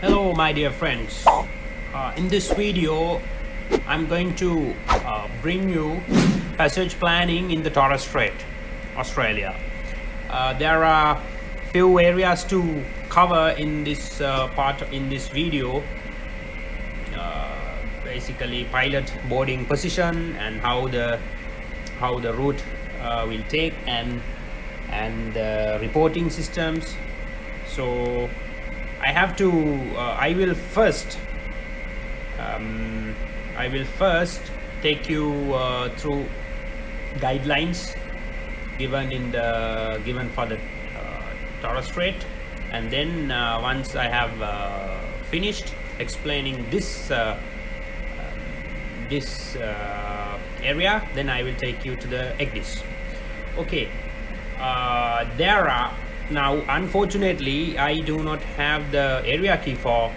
Hello my dear friends, in this video I'm going to bring you passage planning in the Torres Strait, Australia. There are few areas to cover in this in this video. Basically pilot boarding position and how the route will take, and reporting systems. So I will first take you through guidelines given for the Torres Strait, and then once I have finished explaining this area, then I will take you to the EGDIS. Okay, there are now, unfortunately I do not have the area key for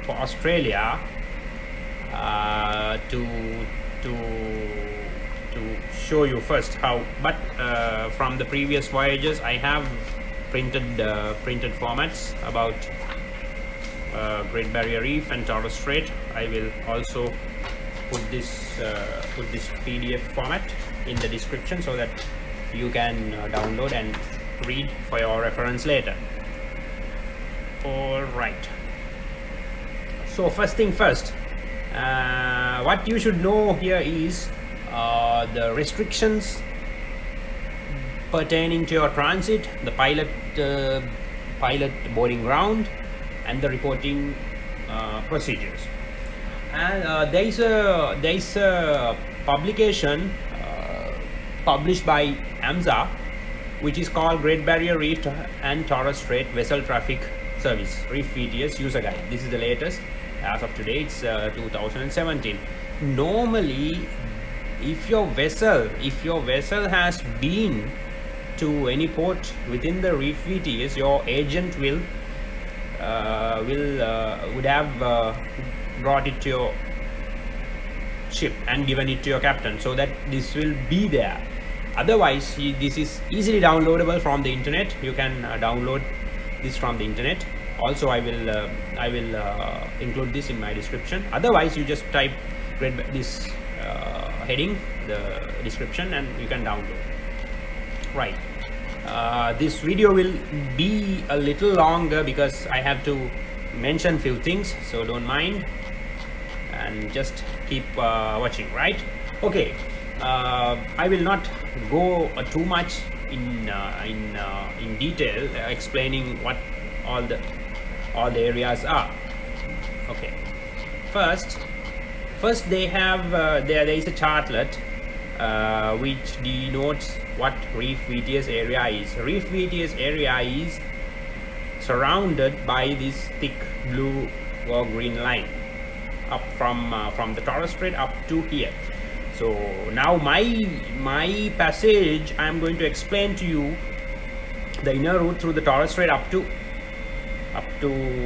Australia to show you first how, but from the previous voyages I have printed formats about Great Barrier Reef and Torres Strait. I will also put this PDF format in the description so that you can download and read for your reference later. All right, so first thing first, what you should know here is the restrictions pertaining to your transit, the pilot boarding ground, and the reporting procedures. And there is a publication published by AMSA, which is called Great Barrier Reef and Torres Strait Vessel Traffic Service, Reef VTS User Guide. This is the latest as of today. It's 2017. Normally, if your vessel has been to any port within the Reef VTS, your agent would have brought it to your ship and given it to your captain, so that this will be there. Otherwise, this is easily downloadable from the internet. You can download this from the internet. Also, I will include this in my description. Otherwise, you just type this heading, the description, and you can download. Right. This video will be a little longer because I have to mention few things, so don't mind and just keep watching. Right. Okay. I will not go too much in detail explaining what all the areas are. Okay. First they have there is a chartlet which denotes what Reef VTS area is. Reef VTS area is surrounded by this thick blue or green line up from the Torres Strait up to here. So now my passage, I am going to explain to you the inner route through the Torres Strait up to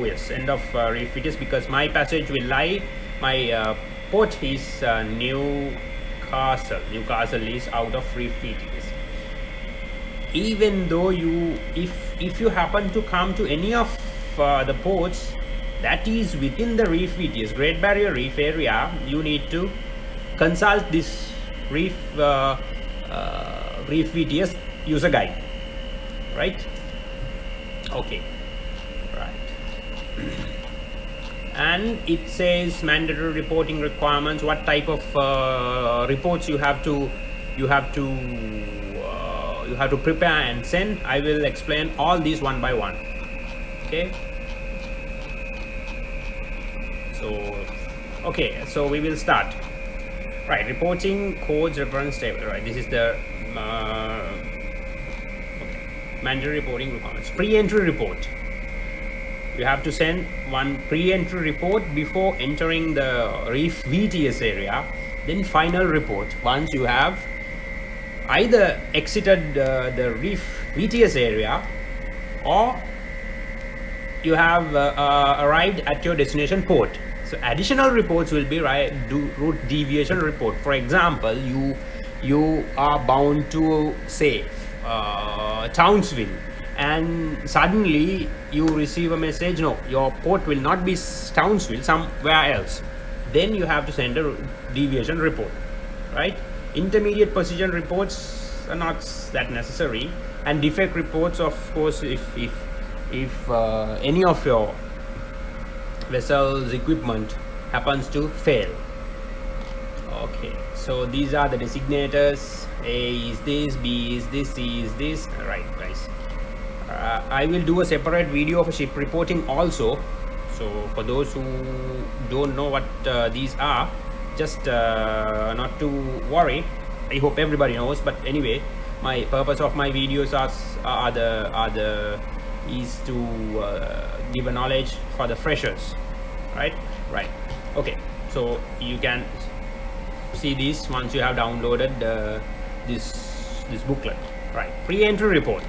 yes, end of Reef VTS, because my passage will lie, my port is Newcastle. Newcastle is out of Reef VTS. Even though if you happen to come to any of the ports that is within the Reef VTS, Great Barrier Reef area, you need to consult this Reef VTS user guide, right? Okay, right. And it says mandatory reporting requirements, what type of reports you have to prepare and send. I will explain all these one by one. Okay. So we will start. Right, reporting codes reference table. Right, this is the mandatory reporting requirements. Pre-entry report. You have to send one pre-entry report before entering the Reef VTS area. Then final report once you have either exited the Reef VTS area or you have arrived at your destination port. So additional reports will be route deviation report. For example, you are bound to say Townsville, and suddenly you receive a message, no, your port will not be Townsville, somewhere else. Then you have to send a deviation report, right? Intermediate position reports are not that necessary, and defect reports, of course, if any of your vessel's equipment happens to fail. Okay, so these are the designators. A is this, B is this, C is this. Right, guys, I will do a separate video of a ship reporting also. So for those who don't know what these are, just not to worry. I hope everybody knows, but anyway, my purpose of my videos is to give a knowledge for the freshers, right? Okay, so you can see this once you have downloaded this booklet, right? Pre-entry report.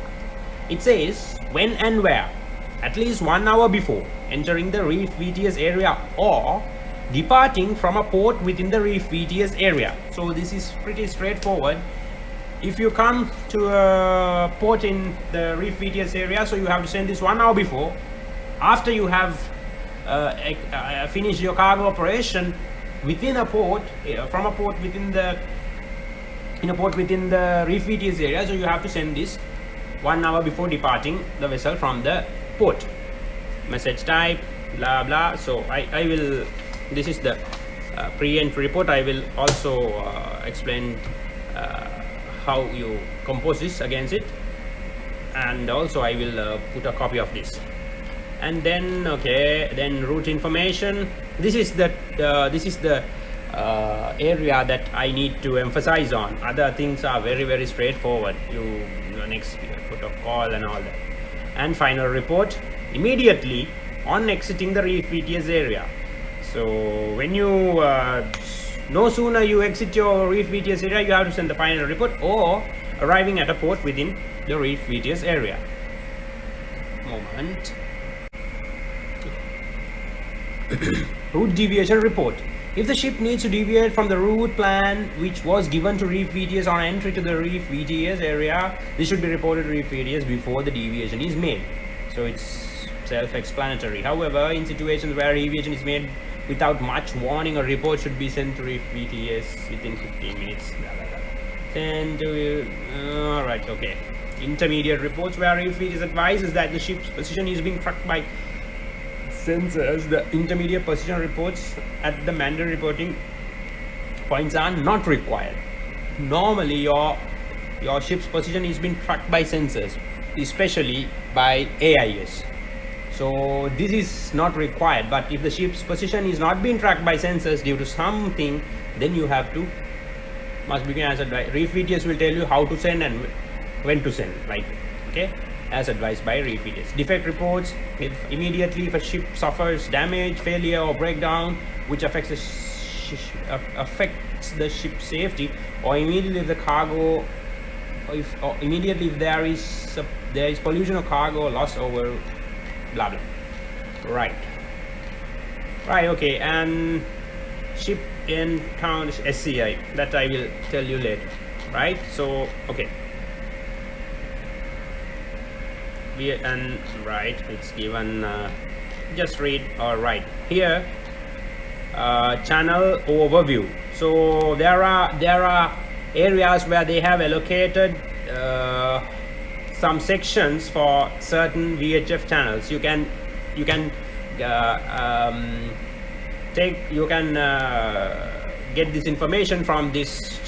It says when and where, at least 1 hour before entering the Reef VTS area or departing from a port within the Reef VTS area. So this is pretty straightforward. If you come to a port in the Reef VTS area, so you have to send this 1 hour before. After you have finished your cargo operation within a port, from a port within the Reef VTS area, so you have to send this 1 hour before departing the vessel from the port. Message type, blah blah. So I will, this is the pre-entry report. I will also explain how you compose this against it, and also I will put a copy of this. And then then route information. This is the area that I need to emphasize on. Other things are very straightforward. Next put of call and all that. And final report immediately on exiting the Reef VTS area. So when you no sooner you exit your Reef VTS area, you have to send the final report, or arriving at a port within the Reef VTS area. Moment. Route deviation report. If the ship needs to deviate from the route plan which was given to Reef VTS on entry to the Reef VTS area, this should be reported to Reef VTS before the deviation is made. So it's self-explanatory. However, in situations where deviation is made without much warning, a report should be sent to Reef VTS within 15 minutes. Send to alright, okay. Intermediate reports where Reef VTS advises that the ship's position is being tracked by sensors. The intermediate position reports at the mandatory reporting points are not required. Normally your ship's position is being tracked by sensors, especially by AIS. So this is not required, but if the ship's position is not being tracked by sensors due to something, then you have to must begin as advised. Reef VTS will tell you how to send and when to send, like, okay, as advised by Reef VTS. Defect reports. Immediately if a ship suffers damage, failure or breakdown which affects the ship's safety, or immediately if the cargo, or immediately if there is pollution of cargo, loss over blah blah. Right, okay. And ship in town is SCI, that I will tell you later, right? So okay, it's given, just read or write here, channel overview. So there are areas where they have allocated some sections for certain VHF channels. You can get this information from this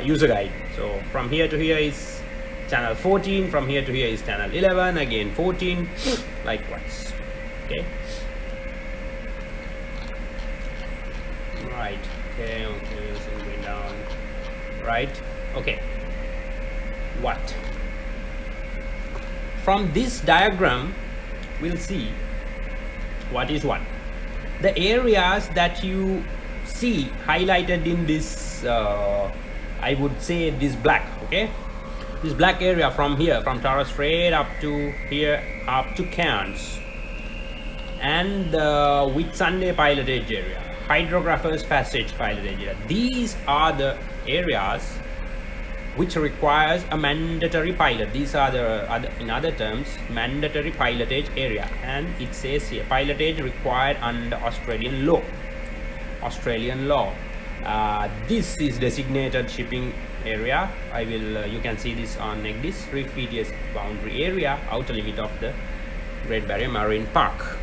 user guide. So from here to here is channel 14, from here to here is channel 11, again 14, likewise. Okay, right, okay, so going down, right, okay. What from this diagram we'll see what is what. The areas that you see highlighted in this, I would say this black, okay, this black area from here, from TORRES STRAIT up to here, up to Cairns, and Whitsunday pilotage area, Hydrographer's Passage pilotage area. These are the areas which requires a mandatory pilot. These are the in other terms, mandatory pilotage area, and it says here pilotage required under Australian law. This is designated shipping area. I will you can see this on this Reef VTS boundary area, outer limit of the Great Barrier Marine Park.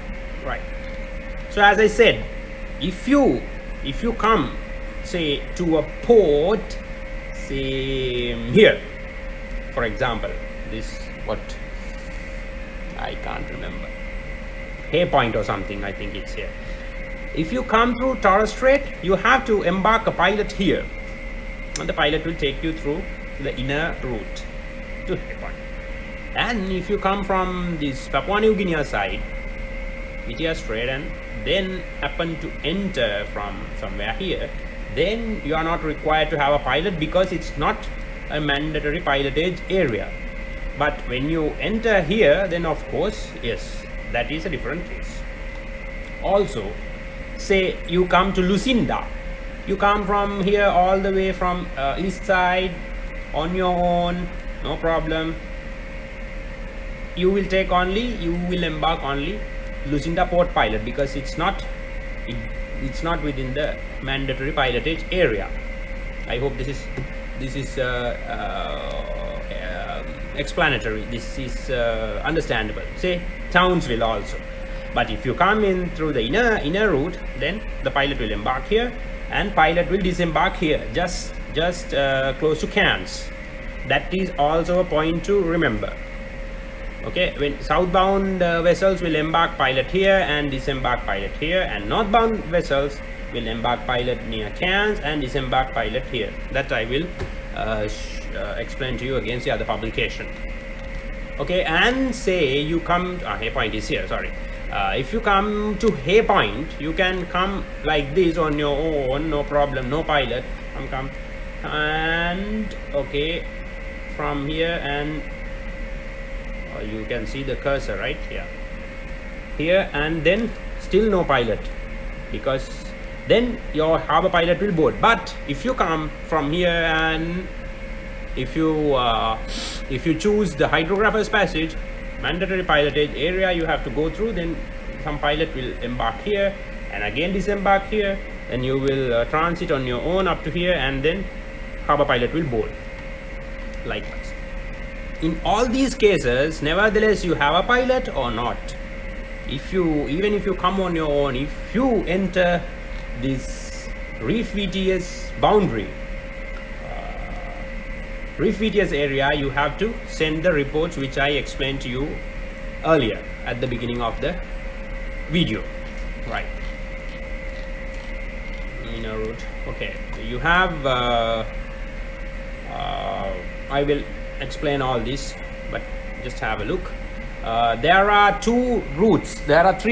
Right. So as I said, if you come, say, to a port, say here, for example, this, what, I can't remember, Hay Point or something, I think it's here. If you come through Torres Strait, you have to embark a pilot here, and the pilot will take you through the inner route to Hay Point. And if you come from this Papua New Guinea side, VTS Strait, and then happen to enter from somewhere here, then you are not required to have a pilot because it's not a mandatory pilotage area. But when you enter here, then of course, yes, that is a different case. Also, say you come to Lucinda, you come from here all the way from east side on your own, no problem. You will embark only Lucinda Port pilot, because it's not within the mandatory pilotage area. I hope this is explanatory. This is understandable. Say Townsville also. But if you come in through the inner route, then the pilot will embark here, and pilot will disembark here, just close to Cairns. That is also a point to remember. Okay, when southbound vessels will embark pilot here and disembark pilot here, and northbound vessels will embark pilot near Cairns and disembark pilot here. That I will explain to you against the other publication. Okay, and say you come to, Hay Point is here, sorry. If you come to Hay Point, you can come like this on your own, no problem, no pilot. Come and okay, from here, and you can see the cursor right here, and then still no pilot, because then your harbor pilot will board. But if you come from here, and if you choose the hydrographer's passage, mandatory pilotage area you have to go through, then some pilot will embark here and again disembark here, and you will transit on your own up to here, and then harbor pilot will board likewise. In all these cases, nevertheless, you have a pilot or not. Even if you come on your own, if you enter this Reef VTS boundary, Reef VTS area, you have to send the reports which I explained to you earlier at the beginning of the video. Right. Inner route. Okay. You have. I will explain all this, but just have a look. There are three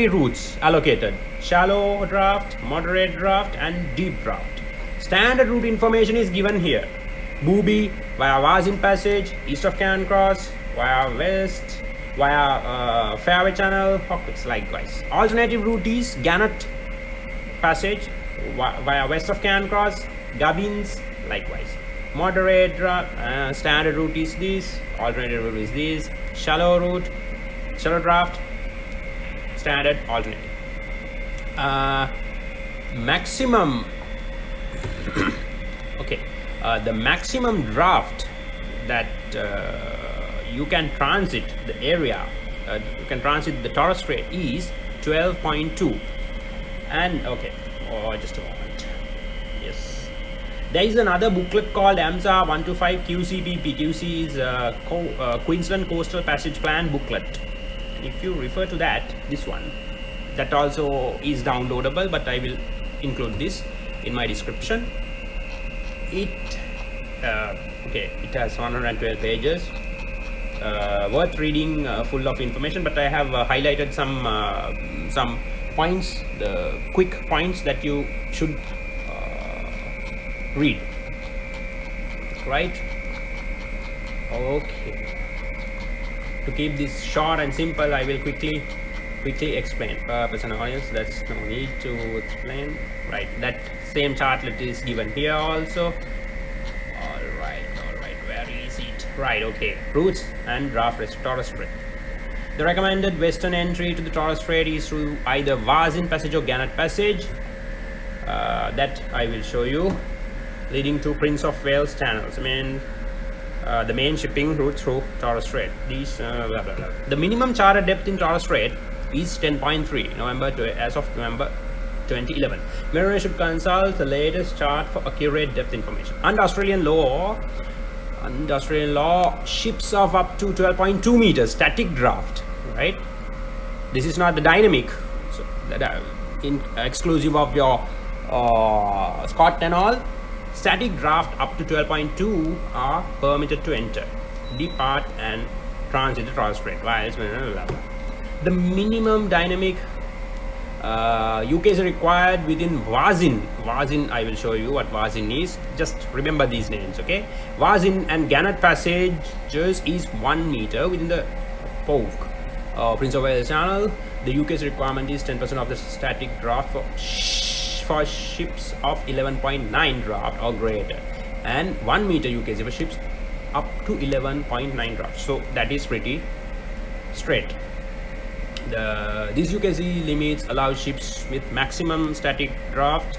routes allocated: shallow draft, moderate draft, and deep draft. Standard route information is given here: Booby via Wazin Passage, east of Cairn Cross, via west, via Fairway Channel, Hawkins likewise. Alternative route is Gannett Passage via west of Cairn Cross, Gubbins likewise. Moderate draft, standard route is this, alternative route is this, shallow draft, standard, alternative. Maximum okay, the maximum draft that you can transit the area, you can transit the Torres Strait is 12.2. And okay, just a moment. Yes, there is another booklet called AMSA 125 QCPP. QC is Queensland Coastal Passage Plan booklet. If you refer to that, this one, that also is downloadable, but I will include this in my description. It has 112 pages, worth reading, full of information, but I have highlighted some points, the quick points that you should read. Right? Okay. To keep this short and simple, I will quickly explain. Purpose and audience, that's no need to explain. Right, that same chartlet is given here also. All right, where Right, okay. Routes and draft Torres Strait. The recommended western entry to the Torres Strait is through either Varzin Passage or Gannet Passage. That I will show you, leading to Prince of Wales channels. I mean, the main shipping route through Torres Strait. These blah, blah, blah. The minimum charter depth in Torres Strait is 10.3 as of November 2011. Mariner should consult the latest chart for accurate depth information. Under Australian law, ships of up to 12.2 meters static draft, right? This is not the dynamic, so that exclusive of your Scott and all. Static draft up to 12.2 are permitted to enter, depart and transit the Torres Strait. The minimum dynamic UK is required within Varzin. Varzin, I will show you what Varzin is. Just remember these names, okay? Varzin and Gannet passages is 1 meter within the POV, Prince of Wales Channel. The UK's requirement is 10% of the static draft for ships of 11.9 draft or greater, and 1 meter UKC for ships up to 11.9 draft. So that is pretty straight. These UKC limits allow ships with maximum static draft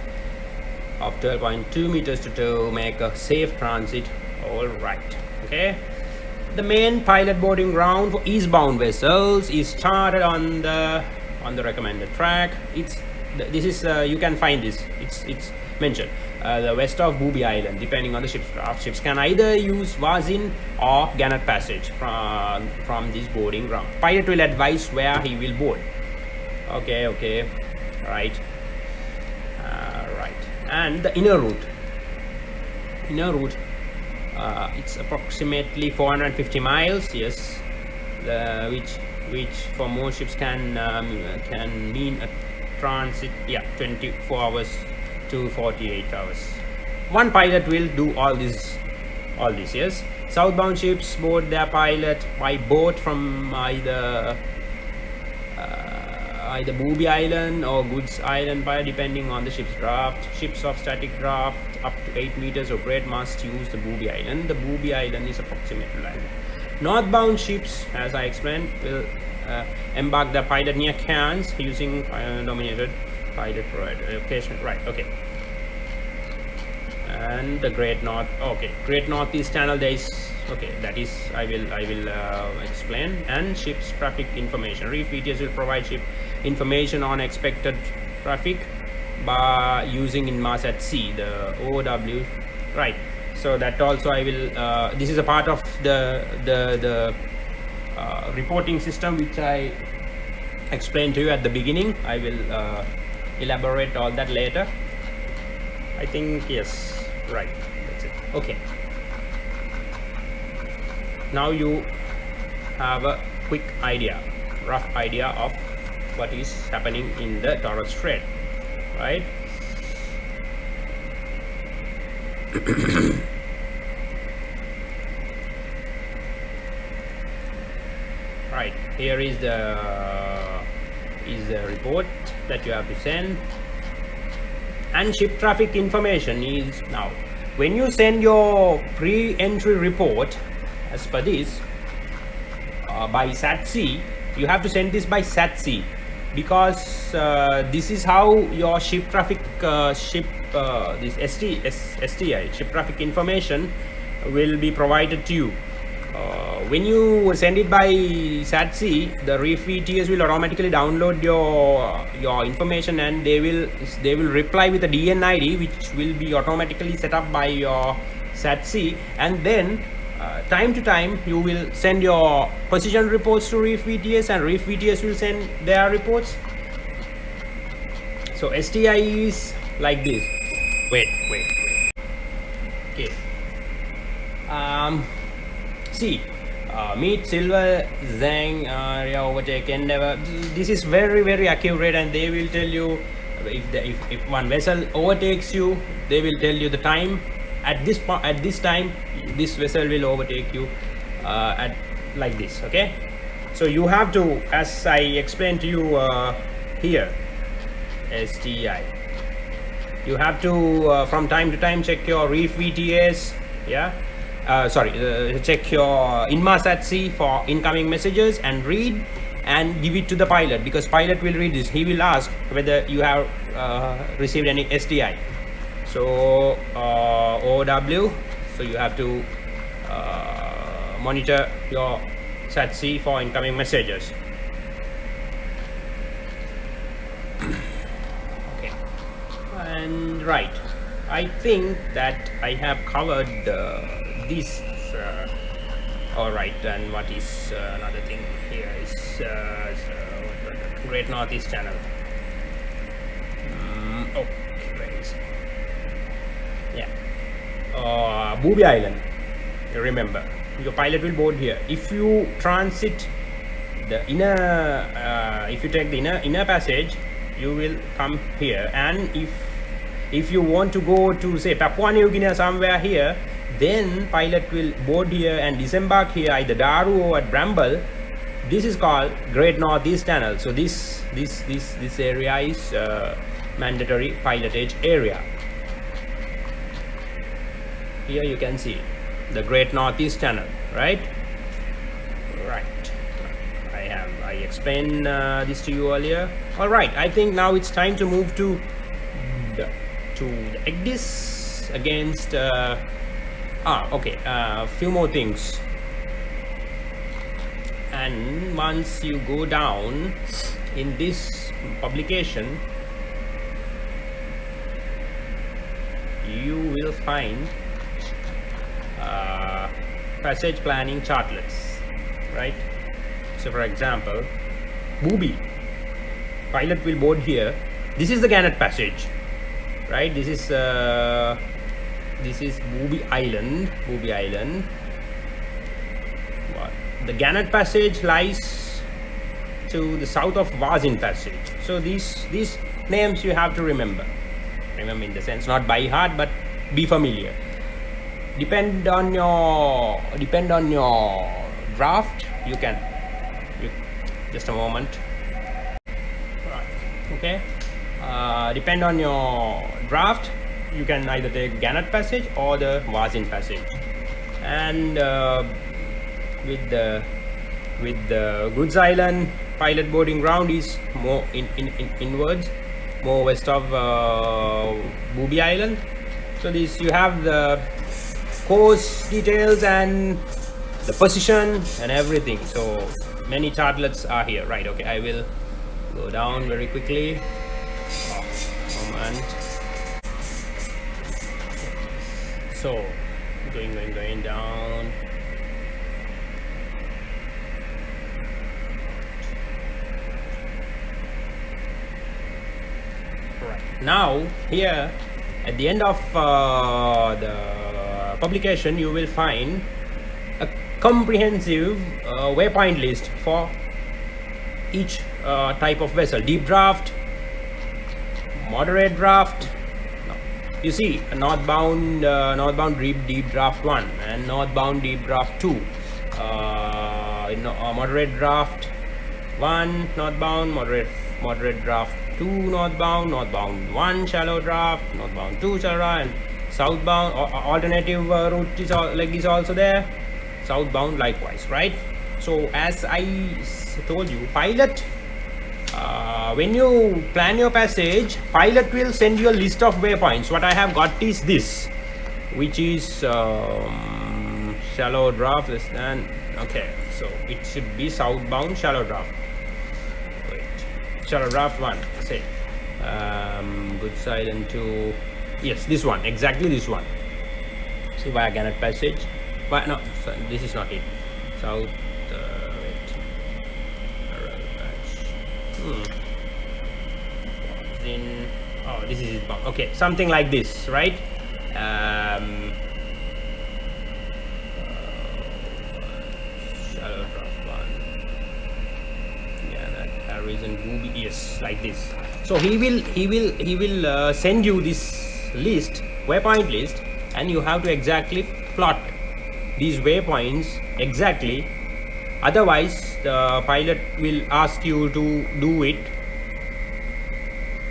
of 12.2 meters to make a safe transit. All right, okay. The main pilot boarding ground for eastbound vessels is charted on the recommended track. This is you can find this. It's mentioned the west of Booby Island. Depending on the ship's draft, ships can either use Varzin or Gannet passage from this boarding ground. Pilot will advise where he will board. Okay, right. And the inner route. It's approximately 450 miles. Yes, which for most ships can mean a transit, 24 hours to 48 hours. One pilot will do all this. Yes, southbound ships board their pilot by boat from either Booby Island or Goods Island, depending on the ship's draft. Ships of static draft up to 8 meters or greater must use the Booby Island. The Booby Island is approximately like that. Northbound ships, as I explained, will embark the pilot near Cairns using nominated pilot location. Right, okay. And the Great Northeast Channel, there is, that is I will explain. And ship's traffic information. Reef VTS will provide ship information on expected traffic by using Inmarsat C, the OW, right? So that also I will this is a part of the reporting system which I explained to you at the beginning. I will elaborate all that later. I think, yes, right, that's it. Okay, now you have a quick idea, rough idea of what is happening in the Torres Strait, right? Right, here is the report that you have to send. And ship traffic information is now, when you send your pre-entry report as per this by SATC, you have to send this by SATC, because this is how your ship traffic this STI ship traffic information will be provided to you. When you send it by SATC, the Reef VTS will automatically download your information, and they will reply with a DNID, which will be automatically set up by your SATC. And then time to time you will send your position reports to Reef VTS, and Reef VTS will send their reports. So STI is like this. Wait. Okay. See, meet silver, Zhang, area overtake, endeavor. This is very accurate, and they will tell you if one vessel overtakes you, they will tell you the time. At this time, this vessel will overtake you at like this. Okay, so you have to, as I explained to you here, STI. You have to from time to time check your Reef VTS, check your Inmarsat-C for incoming messages and read and give it to the pilot, because pilot will read this. He will ask whether you have received any SDI. So OW, so you have to monitor your SAT-C for incoming messages. Okay, and right, I think that I have covered this. All right, and what is another thing here is Great Northeast Channel. Oh, where is it? Yeah, Booby Island. Remember, your pilot will board here. If you transit the inner, if you take the inner passage, you will come here. And if you want to go to, say, Papua New Guinea, somewhere here, then pilot will board here and disembark here, either Daru or at Bramble. This is called Great Northeast Channel. So this area is mandatory pilotage area. Here you can see the Great Northeast Channel, right? I explained this to you earlier. All right, I think now it's time to move to the EGDIS against okay, few more things. And once you go down in this publication, you will find passage planning chartlets, right? So for example, Booby, pilot will board here. This is the Gannet passage, right? This is Booby Island. The Gannet passage lies to the south of Wazin passage. So these names you have to remember in the sense, not by heart, but be familiar. Depend on your draft. You just a moment. Right. Okay. Depend on your draft. You can either take Gannet passage or the Wazin passage. And with the Goods Island, pilot boarding ground is more inwards, more west of Booby Island. So this, you have the course details and the position and everything. So many chartlets are here, right? Okay, I will go down very quickly. Moment. So going down. Right. Now here at the end of the publication, you will find a comprehensive waypoint list for each type of vessel: deep draft, moderate draft. You see, a northbound deep draft 1 and northbound deep draft 2, moderate draft 1 northbound, moderate draft 2 northbound 1 shallow draft, northbound 2 shallow draft, and southbound alternative route is like this also there, southbound likewise, right? So as I told you, pilot, when you plan your passage, pilot will send you a list of waypoints. What I have got is this, which is shallow draft less than, okay, so it should be southbound shallow draft. Wait, shallow draft 1, say Goods Island 2, yes, this one, exactly this one. See, via Gannet passage, but no, so this is not it. South, in, oh, this is it, okay, something like this, right? Shallow draft 1, yeah, that horizon Booby, yes, like this. So he will send you this list, waypoint list, and you have to exactly plot these waypoints exactly. Otherwise the pilot will ask you to do it,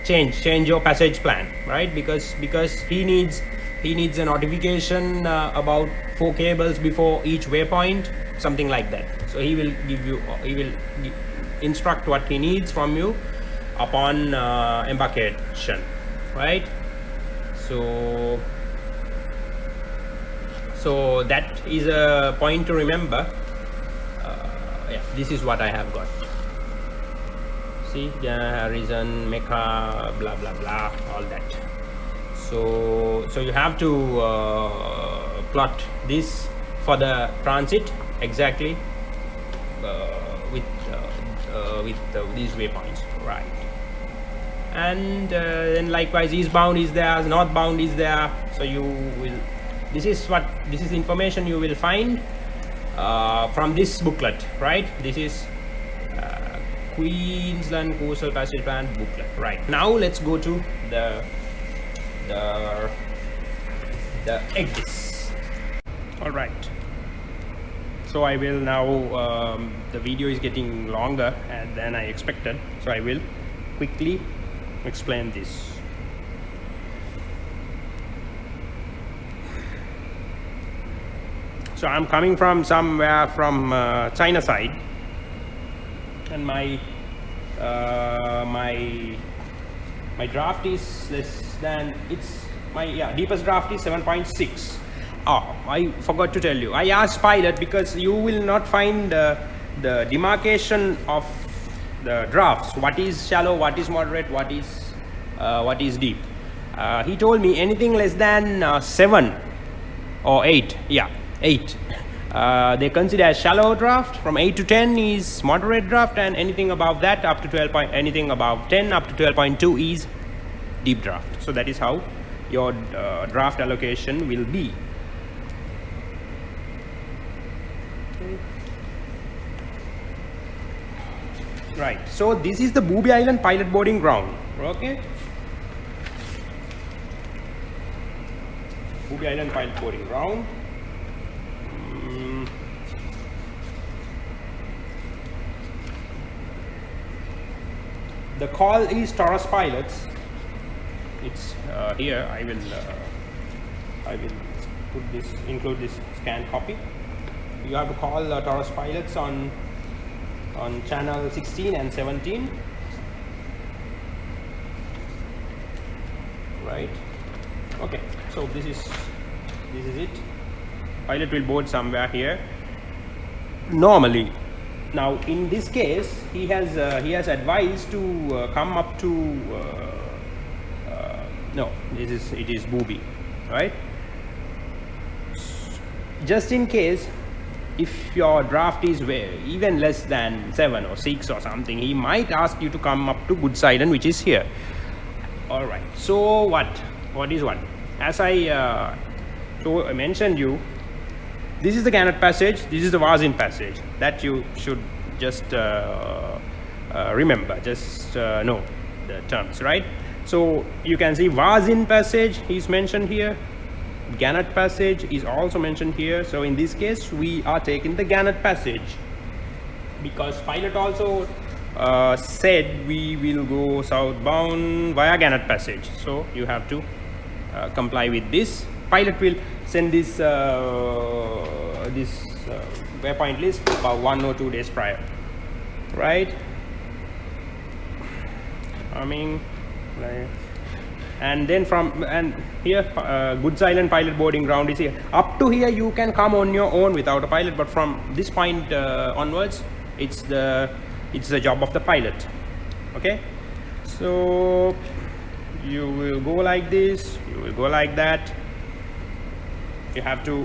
change your passage plan, right? Because he needs he needs a notification about 4 cables before each waypoint, something like that. So he will give you, instruct what he needs from you upon embarkation, right? So that is a point to remember. Yeah, this is what I have got. See, Horizon, Mecha, blah blah blah, all that. So you have to plot this for the transit exactly with these waypoints, right? And then likewise, eastbound is there, northbound is there. So you will, this is information you will find from this booklet, right? This is Queensland Coastal Passage Plan booklet, right? Now let's go to the exits. All right. So I will now, the video is getting longer than I expected, so I will quickly explain this. So I'm coming from somewhere from China side, and my draft is less than, it's my deepest draft is 7.6. Oh, I forgot to tell you, I asked pilot because you will not find the demarcation of the drafts, what is shallow, what is moderate, what is deep. He told me anything less than 7 or 8, 8 they consider as shallow draft. From 8 to 10 is moderate draft, and anything above that up to 12 anything above 10 up to 12.2 is deep draft. So that is how your draft allocation will be. Right, so this is the Booby Island pilot boarding ground. Okay, Booby Island pilot boarding ground. The call is TORRES pilots. It's here. I will put this, include this scan copy. You have to call TORRES pilots on channel 16 and 17. Right. Okay. So this is it. Pilot will board somewhere here. Normally. Now in this case, he has advised to come up to no, it is Booby, right? Just in case, if your draft is even less than 7 or 6 or something, he might ask you to come up to Goods Island, which is here. All right. So what is what? As I mentioned you. This is the Gannett Passage, this is the Vazin Passage. That you should just remember, just know the terms, right? So you can see Vazin Passage is mentioned here. Gannett Passage is also mentioned here. So in this case, we are taking the Gannett Passage because pilot also said we will go southbound via Gannett Passage. So you have to comply with this. Pilot will send this waypoint list about 1 or 2 days prior, right? I mean, and then here Goods Island pilot boarding ground is here. Up to here you can come on your own without a pilot, but from this point onwards, it's the job of the pilot. Okay, so you will go like this, you will go like that. You have to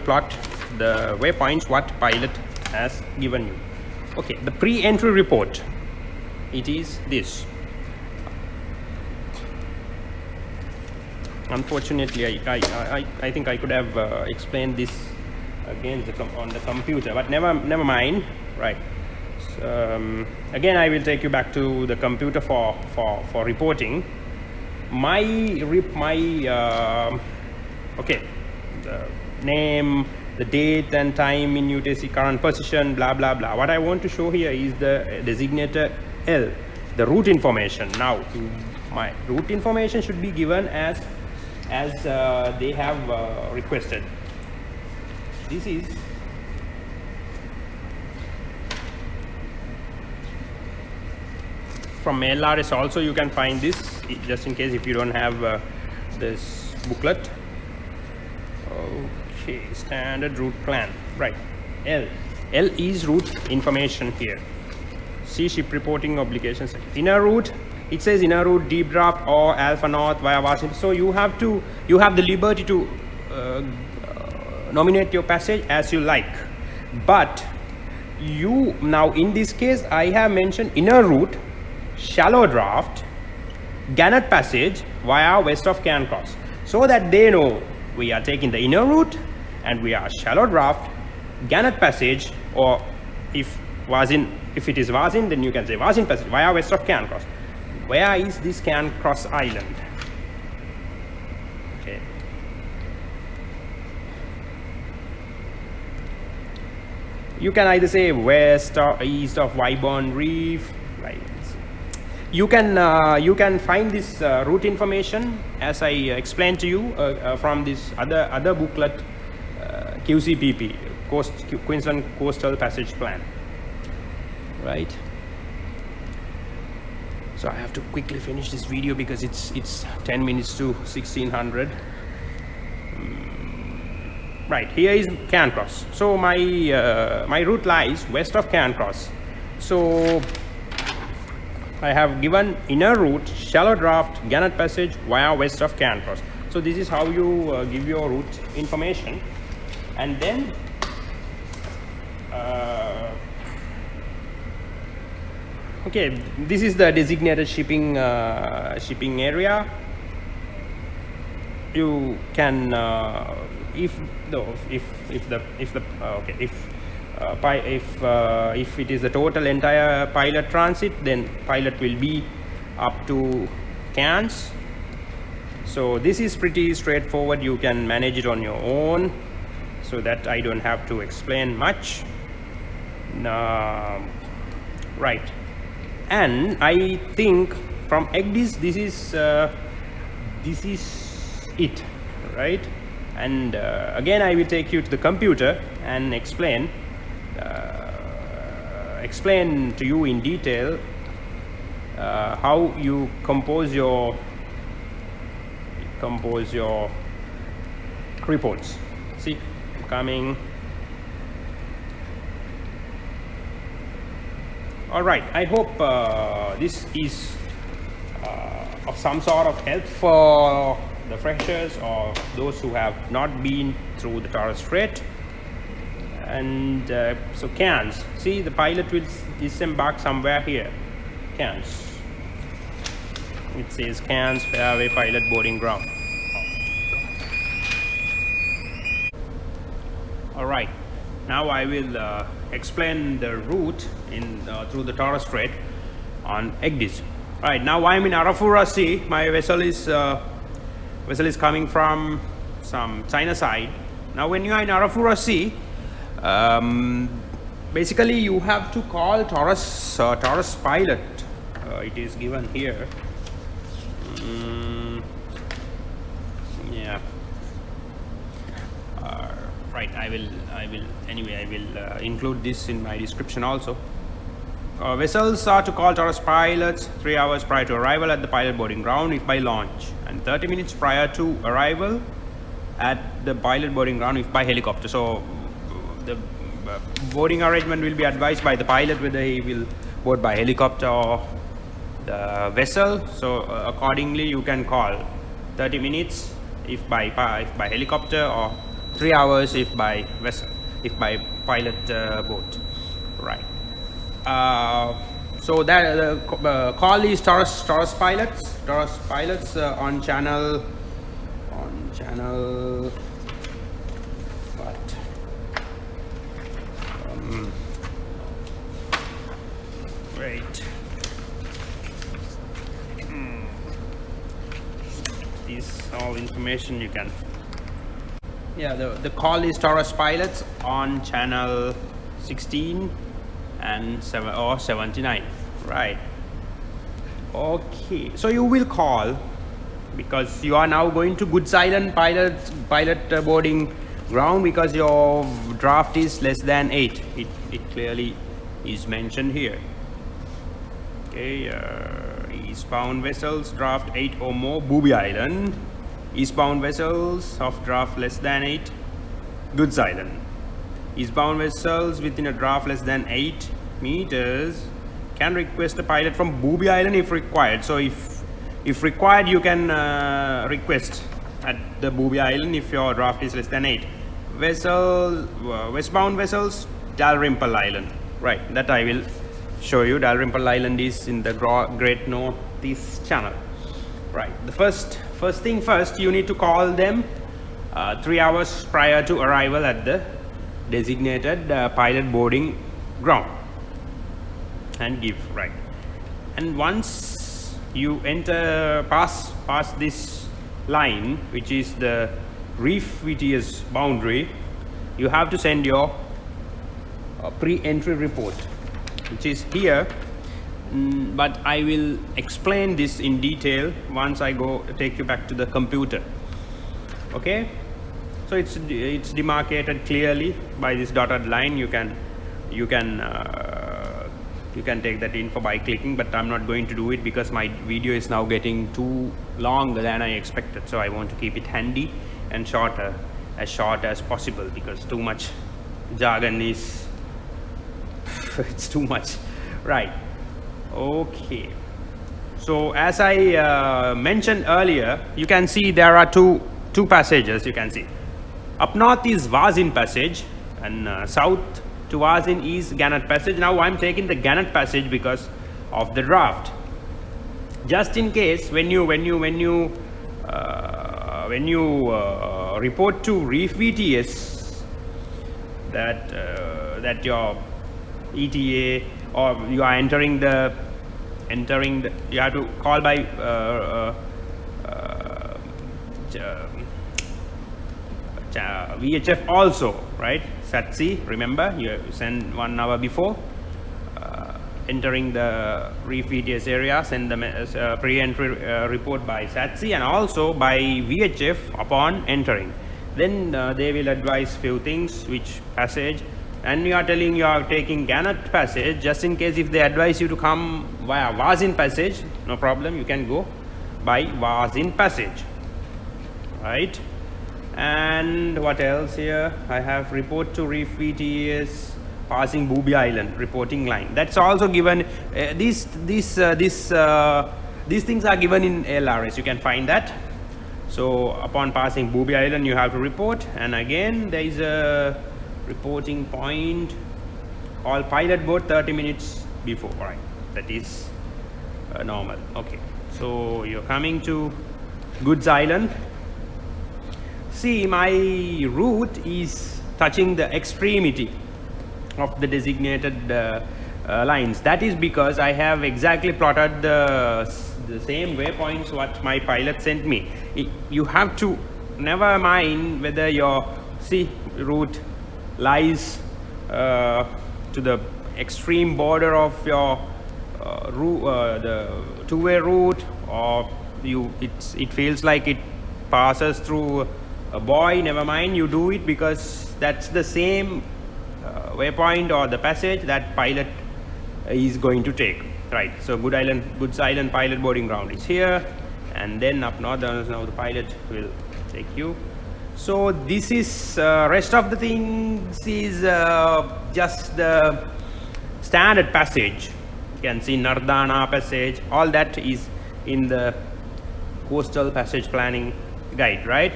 plot the waypoints what pilot has given you. Okay, the pre-entry report, it is this. Unfortunately, I think I could have explained this again on the computer, but never mind. Right. So, again, I will take you back to the computer for reporting. Okay, the name, the date and time in UTC, current position, blah blah blah. What I want to show here is the designator L, the route information. Now my route information should be given as they have requested. This is from LRS. Also you can find this, just in case if you don't have this booklet. Okay, standard route plan, right? L is route information here. See ship reporting obligations. Inner route, it says inner route, deep draft or alpha north via Washington. So you have the liberty to nominate your passage as you like, but you now, in this case I have mentioned inner route, shallow draft, Gannett passage via west of Cairncross, so that they know we are taking the inner route and we are shallow draft, Gannett passage, or if it is Wasin, then you can say Wasin passage via west of Cairncross. Where is this Cairncross Island? Okay. You can either say west or east of Wyborn Reef, right? You can find this route information as I explained to you from this other booklet, QCPP, Queensland Coastal Passage Plan, right? So I have to quickly finish this video because it's 10 minutes to 1600. Right, here is Cairncross. So my route lies west of Cairncross. So I have given inner route, shallow draft, Gannett passage via west of Cairncross. So this is how you give your route information, and then okay, this is the designated shipping area. You can if it is the total entire pilot transit, then pilot will be up to Cairns. So this is pretty straightforward. You can manage it on your own, so that I don't have to explain much. Right, and I think from EGDIS this is it, right? And again I will take you to the computer and explain to you in detail how you compose your reports. See, coming. All right, I hope this is of some sort of help for the freshers or those who have not been through the Torres Strait. And so Cairns, see, the pilot will disembark somewhere here. Cairns, it says Cairns Fairway Pilot Boarding Ground. All right, now I will explain the route through the Torres Strait on EGDIS. All right, now I'm in Arafura Sea. My vessel is coming from some China side. Now when you are in Arafura Sea, basically you have to call Torres pilot. It is given here. Yeah. Right, I will include this in my description also. Vessels are to call Torres pilots 3 hours prior to arrival at the pilot boarding ground if by launch, and 30 minutes prior to arrival at the pilot boarding ground if by helicopter. So the boarding arrangement will be advised by the pilot whether he will board by helicopter or the vessel. So accordingly you can call 30 minutes if by helicopter, or 3 hours if by vessel, if by pilot boat, right? So that call is Torres pilots on channel what? Wait. This all information you can. Yeah, the call is Torres pilots on channel 16 and 79, right? Okay, so you will call, because you are now going to Goods Island pilot boarding ground, because your draft is less than 8. It clearly is mentioned here. Okay, eastbound vessels draft 8 or more, Booby Island. Eastbound vessels of draft less than 8, Goods Island. Eastbound vessels within a draft less than 8 meters can request a pilot from Booby Island if required. So if required, you can request at the Booby Island if your draft is less than 8. Westbound vessels, Dalrymple Island. Right, that I will show you. Dalrymple Island is in the Great Northeast Channel. Right, the first thing first, you need to call them 3 hours prior to arrival at the designated pilot boarding ground and give, right. And once you pass this line, which is the Reef VTS boundary, you have to send your pre-entry report, which is here. But I will explain this in detail once I take you back to the computer. Okay, so it's demarcated clearly by this dotted line. You can take that info by clicking, but I'm not going to do it because my video is now getting too long than I expected. So I want to keep it handy and as short as possible, because too much jargon is it's too much, right? Okay, so as I mentioned earlier, you can see there are two passages. You can see up north is Wazin Passage, and south to Wazin is Gannett Passage. Now I'm taking the Gannett Passage because of the draft. Just in case, when you report to Reef VTS that your ETA, or you are entering the you have to call by VHF also, right? SATC, remember, you send 1 hour before entering the Reef VTS area, send the pre-entry report by SATC and also by VHF upon entering. Then they will advise few things, which passage, and you are telling you are taking Gannett Passage. Just in case if they advise you to come via Wazin Passage, no problem, you can go by Wazin Passage, right? And what else here? I have report to Reef VTS passing Booby Island reporting line. That's also given. These things are given in LRS. You can find that. So upon passing Booby Island, you have to report. And again, there is a reporting point called pilot board 30 minutes before. Right, that is normal. Okay, so you're coming to Goods Island. See, my route is touching the extremity of the designated lines. That is because I have exactly plotted the same waypoints what my pilot sent me. You have to never mind whether your route lies to the extreme border of your the two-way route, or it feels like it passes through a buoy. Never mind, you do it because that's the same waypoint or the passage that pilot is going to take, right? So Goods Island pilot boarding ground is here, and then up north now the pilot will take you. So this is rest of the things is just the standard passage. You can see Nardana Passage, all that is in the coastal passage planning guide, right?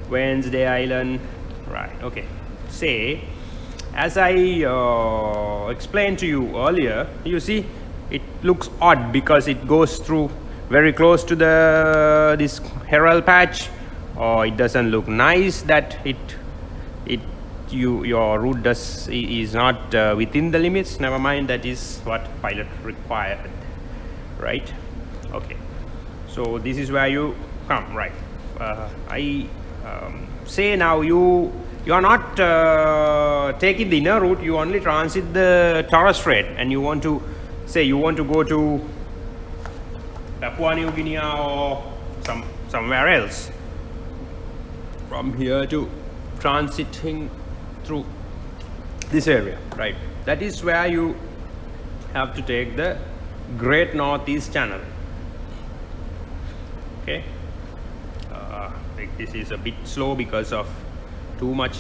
Wednesday Island, right? Okay, say as I explained to you earlier, you see it looks odd because it goes through very close to this Herald patch, or it doesn't look nice that your route is not within the limits. Never mind, that is what pilot required, right? Okay, so this is where you come, right? I say now you are not taking the inner route, you only transit the Torres Strait, and you want to go to Papua New Guinea or somewhere else. From here to transiting through this area, right? That is where you have to take the Great Northeast Channel. Okay, like this is a bit slow because of too much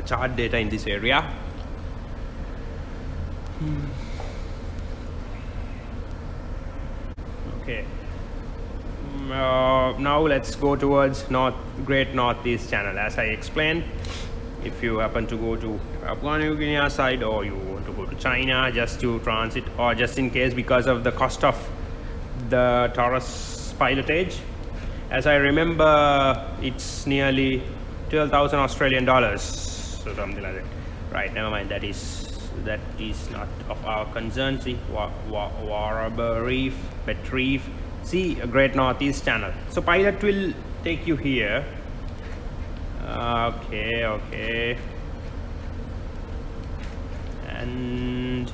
chart data in this area. Okay, now let's go towards Great Northeast Channel. As I explained, if you happen to go to Papua New Guinea side, or you want to go to China just to transit, or just in case because of the cost of the TORRES pilotage, as I remember, it's nearly 12,000 Australian dollars, so something like that. Right, never mind, that is not of our concern. See, Warraba Reef, Pet Reef, see a Great Northeast Channel. So pilot will take you here. Okay, and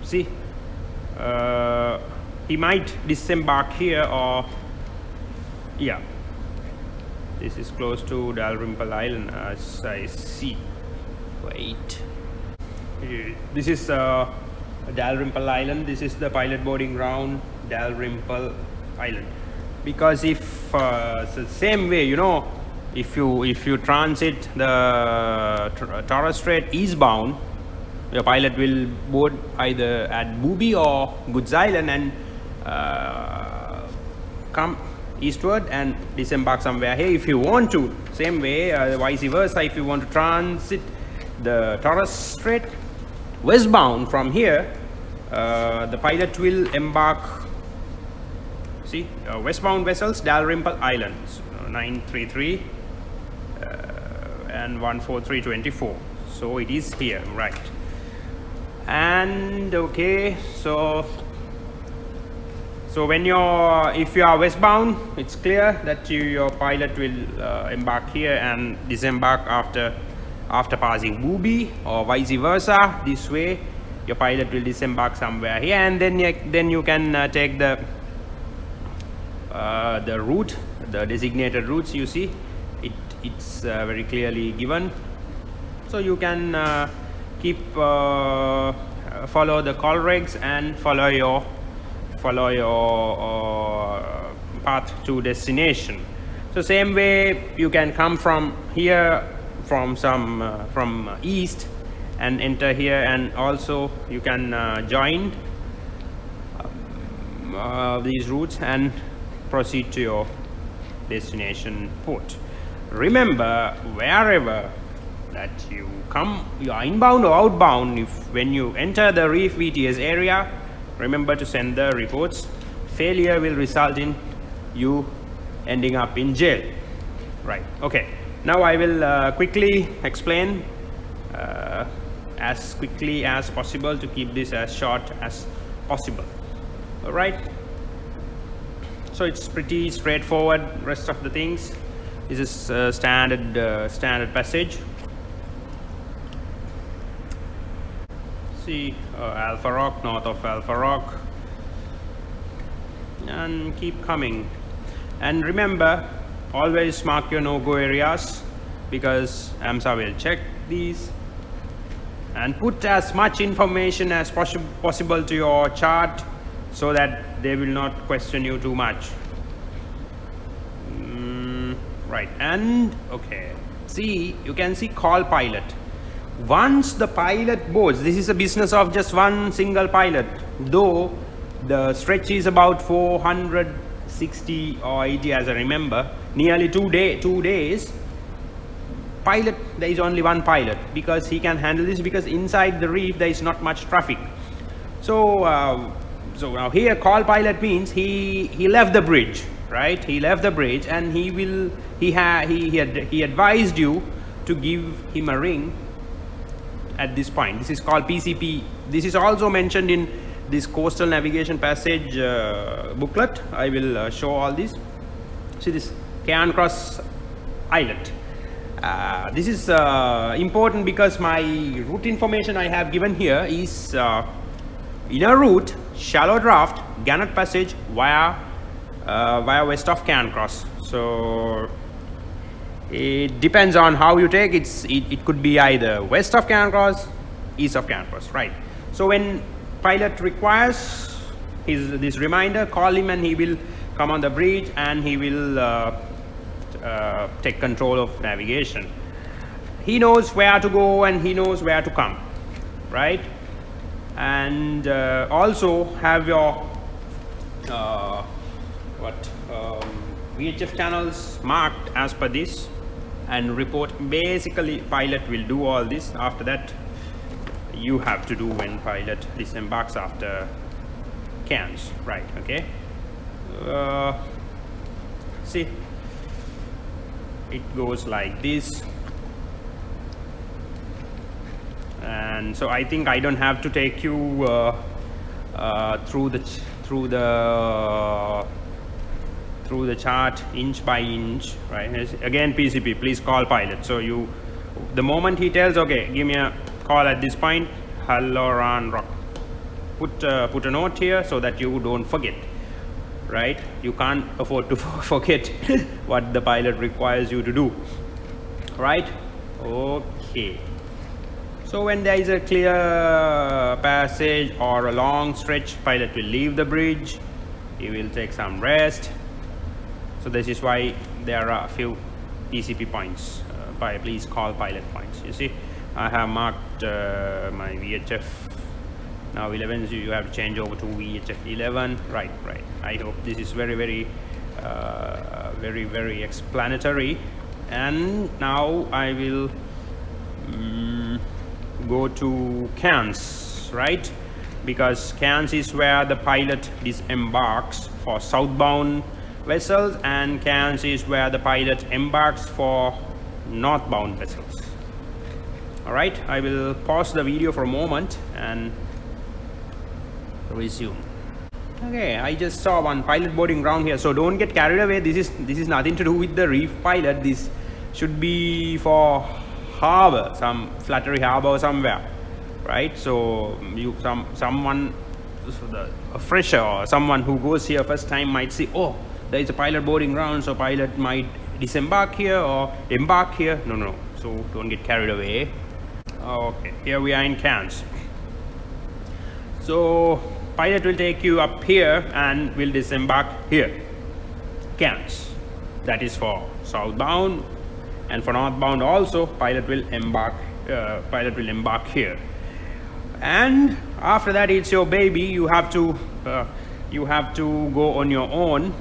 see, he might disembark here, or yeah, this is close to Dalrymple Island as I see. Wait, this is Dalrymple Island. This is the pilot boarding ground, Dalrymple Island. Because if it's the same way, you know, if you transit the Torres Strait eastbound, your pilot will board either at Booby or Goods Island and come eastward and disembark somewhere here if you want to. Same way, vice versa, if you want to transit the Torres Strait westbound from here, the pilot will embark. See, westbound vessels, Dalrymple Islands, 933 and 14324. So it is here, right? And okay, so when if you are westbound, it's clear that your pilot will embark here and disembark after passing Booby, or vice versa. This way, your pilot will disembark somewhere here, and then you can take the route, the designated routes. You see, it's very clearly given, so you can follow the call regs and follow your path to destination. So same way, you can come from here from east and enter here, and also you can join these routes and proceed to your destination port. Remember, wherever that you come, you are inbound or outbound, when you enter the Reef VTS area, remember to send the reports. Failure will result in you ending up in jail. Right, okay, now I will quickly explain as quickly as possible to keep this as short as possible. All right, so it's pretty straightforward. Rest of the things, this is standard passage. See, Alpha Rock, north of Alpha Rock, and keep coming. And remember, always mark your no-go areas, because AMSA will check these, and put as much information as possible to your chart, so that they will not question you too much. Right, and okay, see, you can see call pilot. Once the pilot boards, this is a business of just one single pilot, though the stretch is about 460 or 80 as I remember, nearly 2 days. Pilot, there is only one pilot, because he can handle this, because inside the reef there is not much traffic. So now here call pilot means he left the bridge, right? He left the bridge, and he advised you to give him a ring at this point. This is called PCP. This is also mentioned in this coastal navigation passage booklet. I will show all this. See this Cairncross Islet. This is important because my route information I have given here is inner route, shallow draft, Gannett Passage via west of Cairn Cross. So it depends on how you take it. It could be either west of Cairn Cross, east of Cairn Cross, right? So when pilot requires this reminder, call him and he will come on the bridge and he will take control of navigation. He knows where to go and he knows where to come, right? And also have your VHF channels marked as per this and report. Basically pilot will do all this. After that you have to do when pilot disembarks after Cairns, right? Okay, see, it goes like this. And so I think I don't have to take you through the chart inch by inch, right? Again, PCP, please call pilot. So you, the moment he tells, okay, give me a call at this point, hello Ran Rock, put a note here so that you don't forget, right? You can't afford to forget what the pilot requires you to do, right? Okay. So when there is a clear passage or a long stretch, pilot will leave the bridge. He will take some rest. So this is why there are a few PCP points, please call pilot points. You see, I have marked my VHF now 11, so you have to change over to VHF 11, right? I hope this is very explanatory. And now I will go to Cairns, right? Because Cairns is where the pilot disembarks for southbound vessels and Cairns is where the pilot embarks for northbound vessels. All right, I will pause the video for a moment and resume. Okay, I just saw one pilot boarding ground here, so don't get carried away. This is nothing to do with the Reef pilot. This should be for harbor, some Flattery harbor somewhere, right? So you someone a fresher or someone who goes here first time might see, oh, there is a pilot boarding ground, so pilot might disembark here or embark here. No, so don't get carried away. Okay, here we are in Cairns. So pilot will take you up here and will disembark here, Cairns. That is for southbound, and for northbound also pilot will embark here. And after that it's your baby. You have to go on your own,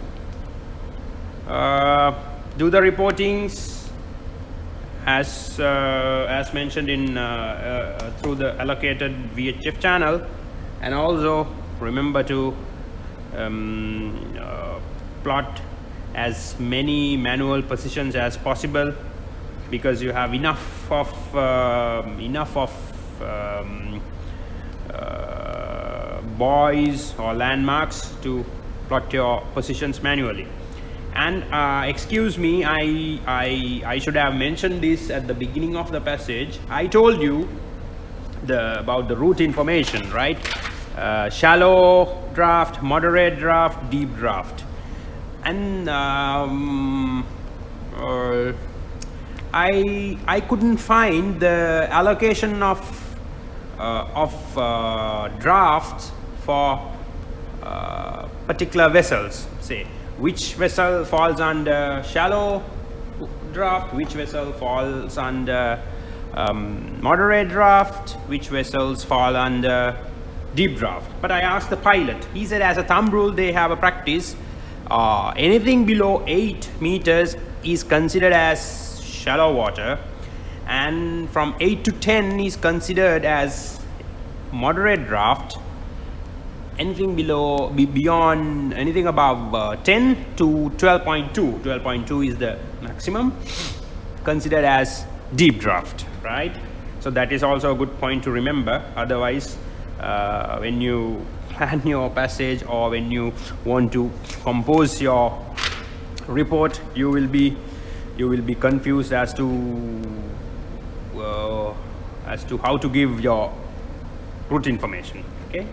do the reportings as mentioned in through the allocated VHF channel, and also remember to plot as many manual positions as possible, because you have enough of buoys or landmarks to plot your positions manually. And excuse me, I should have mentioned this at the beginning of the passage. I told you about the route information, right? Shallow draft, moderate draft, deep draft. And I couldn't find the allocation of drafts for particular vessels. Say which vessel falls under shallow draft, which vessel falls under moderate draft, which vessels fall under deep draft. But I asked the pilot. He said as a thumb rule they have a practice, anything below 8 meters is considered as shallow water, and from 8 to 10 is considered as moderate draft. Anything beyond anything above 10 to 12.2 is the maximum, considered as deep draft, right? So that is also a good point to remember. Otherwise when you plan your passage or when you want to compose your report, you will be confused as to how to give your route information. Okay,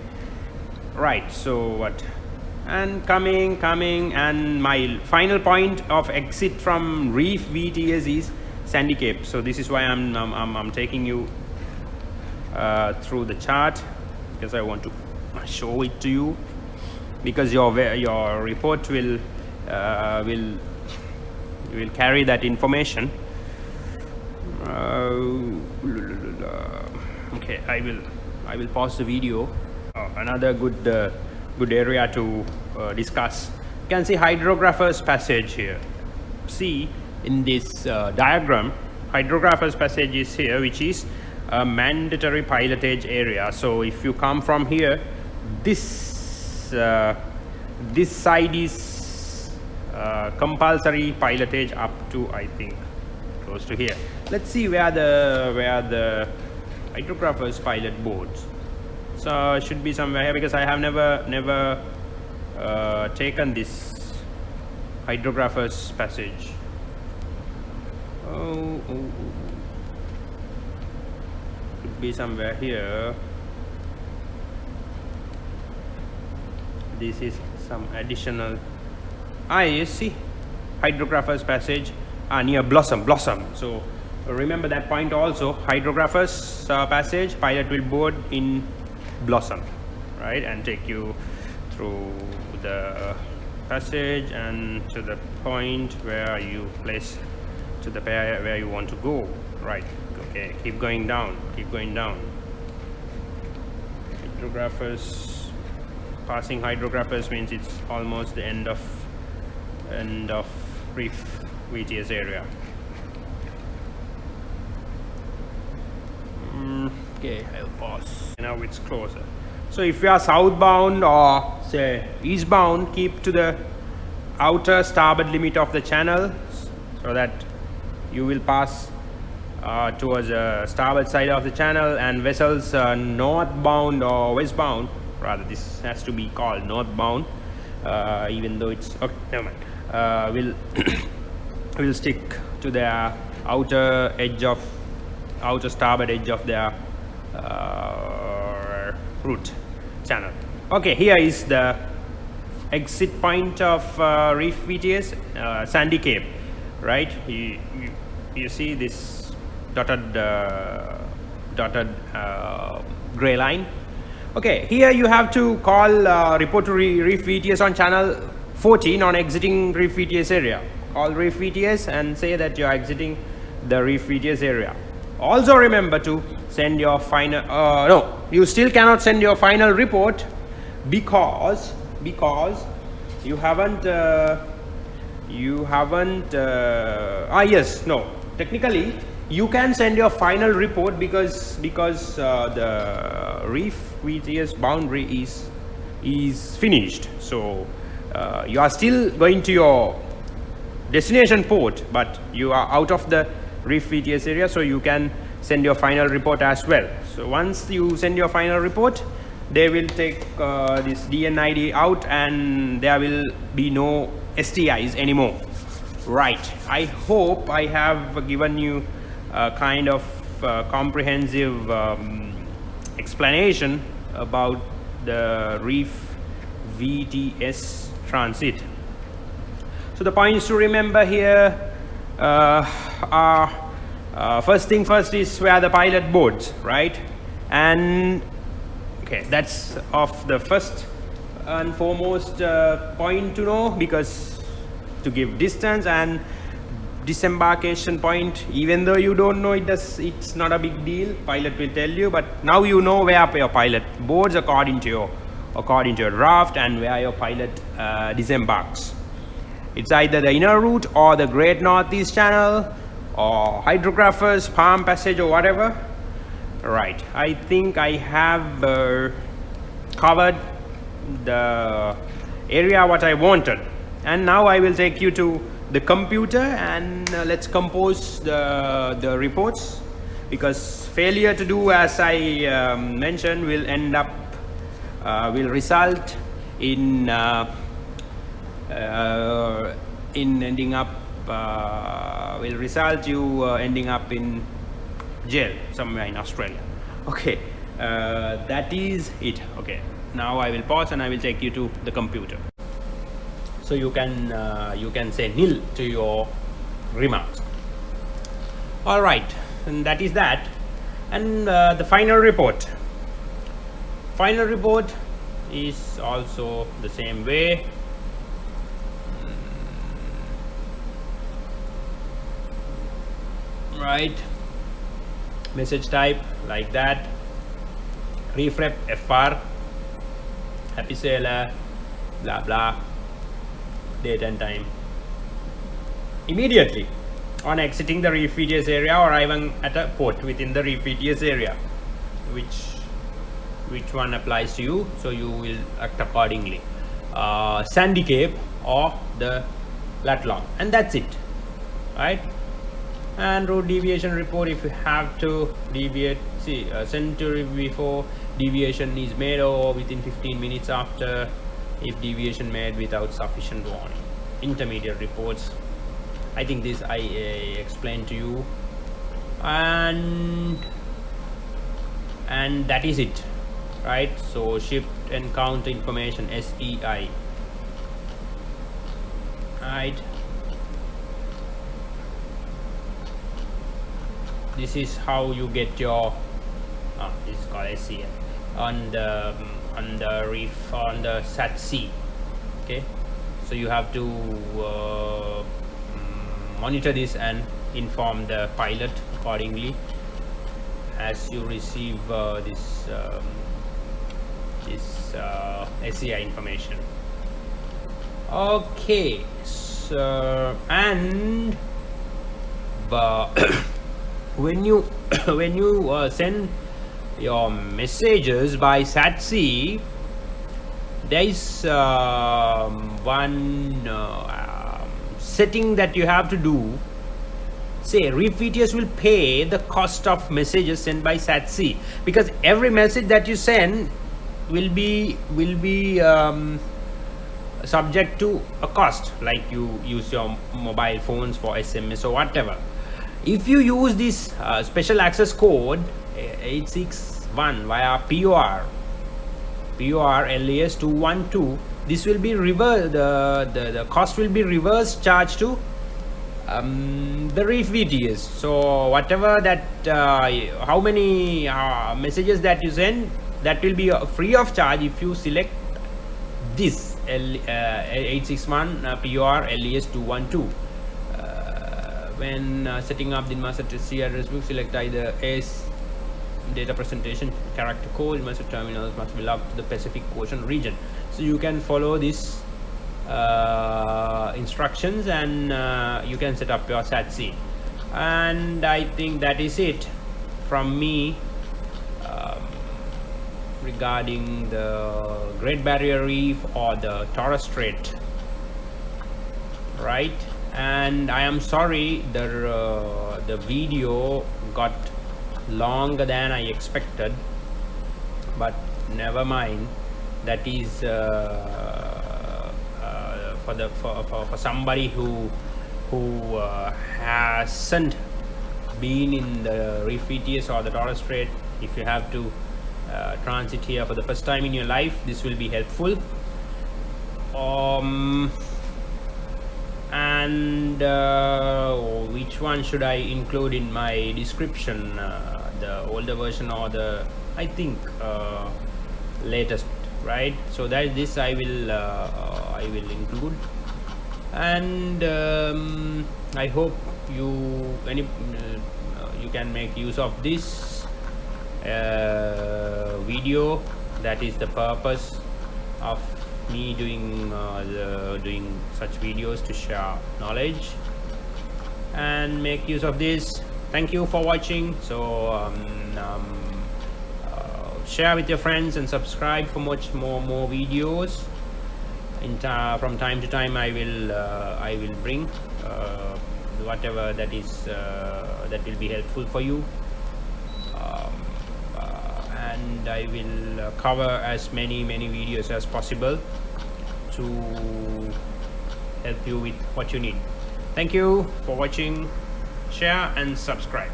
Right, so what, and coming, and my final point of exit from Reef VTS is Sandy Cape. So this is why I'm taking you through the chart, because I want to show it to you, because your report will carry that information. Okay, I will pause the video. Another good area to discuss. You can see hydrographer's passage here. See in this diagram, hydrographer's passage is here, which is a mandatory pilotage area. So if you come from here, this side is compulsory pilotage up to, I think, close to here. Let's see where the hydrographer's pilot boards. So it should be somewhere here, because I have never taken this hydrographer's passage. Oh, could be somewhere here. This is some additional. You see hydrographer's passage near Blossom. So remember that point also. Hydrographer's passage, pilot will board in Blossom, right, and take you through the passage and to the point where you place to the pair where you want to go. Right, okay, keep going down. Hydrographers, passing hydrographers means it's almost the end of Reef VTS area. Okay, I'll pause. Now it's closer. So if you are southbound or say eastbound, keep to the outer starboard limit of the channel, so that you will pass towards the starboard side of the channel, and vessels northbound or westbound, rather this has to be called northbound, even though it's okay, never mind, will stick to their outer starboard edge of their route channel. Okay, here is the exit point of Reef VTS, Sandy Cape, right? You see this dotted gray line. Okay, here you have to call report to Reef VTS on channel 14 on exiting Reef VTS area. Call Reef VTS and say that you are exiting the Reef VTS area. Also remember to send your final no, you still cannot send your final report, because you haven't yes, no, technically you can send your final report, because the Reef VTS boundary is finished. So you are still going to your destination port, but you are out of the Reef VTS area, so you can send your final report as well. So once you send your final report, they will take this DNID out, and there will be no STIs anymore. Right, I hope I have given you a kind of comprehensive explanation about the Reef VTS transit. So the points to remember here are first thing first is where the pilot boards, right? And okay, that's of the first and foremost point to know, because to give distance and disembarkation point, even though you don't know it, it's not a big deal. Pilot will tell you, but now you know where your pilot boards according to your draft, and where your pilot disembarks. It's either the inner route or the Great Northeast Channel or hydrographer's Palm Passage or whatever. Right, I think I have covered the area what I wanted, and now I will take you to the computer, and let's compose the reports, because failure to do as I mentioned will result in ending up ending up in jail somewhere in Australia. Okay, that is it. Okay, Now I will pause and I will take you to the computer. So you can say nil to your remarks. All right, and that is that. And the final report. Final report is also the same way. Right, message type like that. Reef rep FR, happy sailor, blah blah, date and time. Immediately on exiting the Reef VTS area or arriving at a port within the Reef VTS area, which one applies to you, so you will act accordingly. Sandy Cape or the Latlong, and that's it, right? And route deviation report, if you have to deviate, send to review before deviation is made or within 15 minutes after, if deviation made without sufficient warning. Intermediate reports, I think this I explained to you, and that is it, right? So ship encounter information, SEI, right? This is how you get your this is called SEI on the reef, on the SAT-C. Okay, so you have to monitor this and inform the pilot accordingly as you receive this SEI information. Okay, so and when you send your messages by SAT-C, there is one setting that you have to do. Say Reef VTS will pay the cost of messages sent by SAT-C, because every message that you send will be subject to a cost, like you use your mobile phones for SMS or whatever. If you use this special access code 861 via POR LAS 212, this will be reversed, the cost will be reverse charged to the Reef VTS. So whatever that how many messages that you send, that will be free of charge if you select this 861 POR LAS 212. When setting up the master C address book, select either S data presentation character code. Master terminals must be locked to the Pacific Ocean region. So you can follow this instructions and you can set up your SAT-C. And I think that is it from me regarding the Great Barrier Reef or the Torres Strait, right? And I am sorry the video got longer than I expected, but never mind. That is for somebody who hasn't been in the Reef VTS or the Torres Strait. If you have to transit here for the first time in your life, this will be helpful. And which one should I include in my description, the older version or the, I think, latest, right? So that this I will include, and I hope you can make use of this video. That is the purpose of me doing such videos, to share knowledge and make use of this. Thank you for watching. So share with your friends and subscribe for much more videos. From time to time I will bring whatever that is that will be helpful for you, and I will cover as many videos as possible to help you with what you need. Thank you for watching. Share and subscribe.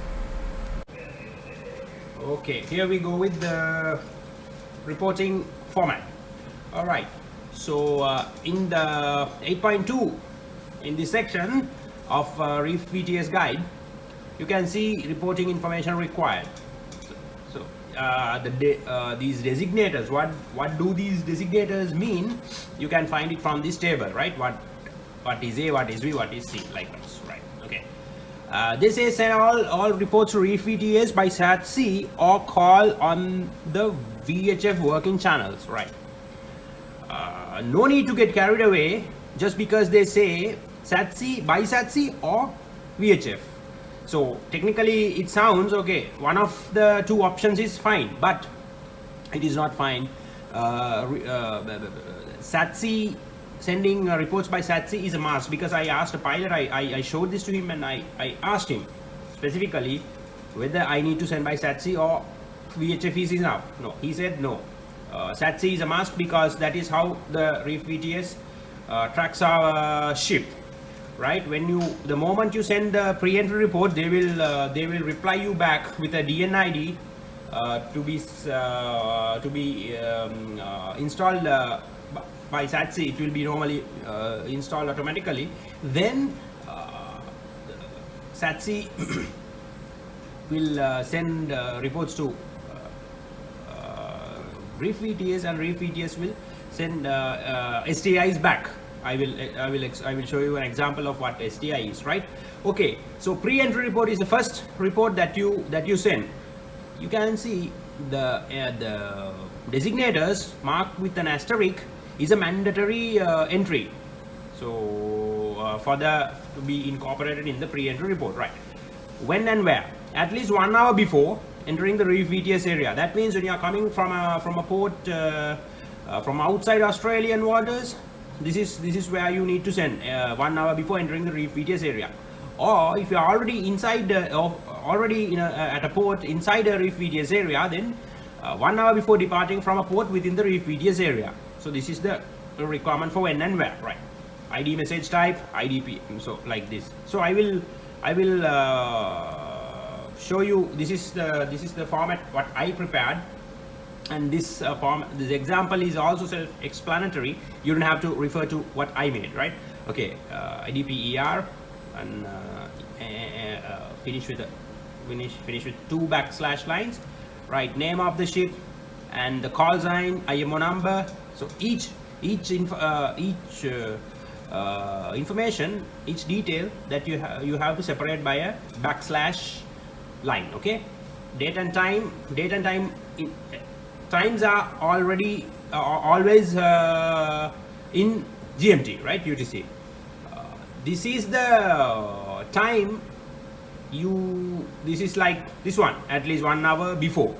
Okay, here we go with the reporting format. All right, so in the 8.2, in this section of Reef VTS guide, you can see reporting information required. So these designators, what do these designators mean? You can find it from this table, right? What is A, what is B, what is C, like this, right? Okay. They say send all reports to Reef VTS by SAT-C or call on the VHF working channels, right? No need to get carried away just because they say SAT-C, by SAT-C or VHF. So technically it sounds okay, one of the two options is fine, but it is not fine. SAT-C, sending reports by SAT-C is a must, because I asked a pilot, I showed this to him, and I asked him specifically whether I need to send by SAT-C or VHF is enough. No, he said no. SAT-C is a must, because that is how the Reef VTS tracks our ship, right? The moment you send the pre-entry report, they will reply you back with a DNID to be installed by SAT-C. It will be normally installed automatically. Then SAT-C will send reports to Reef VTS, and Reef VTS will send STIs back. I will show you an example of what STI is, right? Okay, so pre-entry report is the first report that you send. You can see the designators marked with an asterisk is a mandatory entry. So to be incorporated in the pre-entry report, right? When and where? At least 1 hour before entering the Reef VTS area. That means when you are coming from a port from outside Australian waters, this is where you need to send 1 hour before entering the Reef VTS area. Or if you are already inside at a port inside the Reef VTS area, then 1 hour before departing from a port within the Reef VTS area. So this is the requirement for when and where, right? ID message type, IDP, so like this. So I will show you. This is the format what I prepared, and this this example is also self-explanatory. You don't have to refer to what I made, right? Okay, IDP ER, and finish with 2 backslash lines, right? Name of the ship and the call sign, IMO number. So each information, each detail that you have to separate by a backslash line. Okay, date and time. Times are already always in GMT, right? UTC. This is the time this is like this one, at least 1 hour before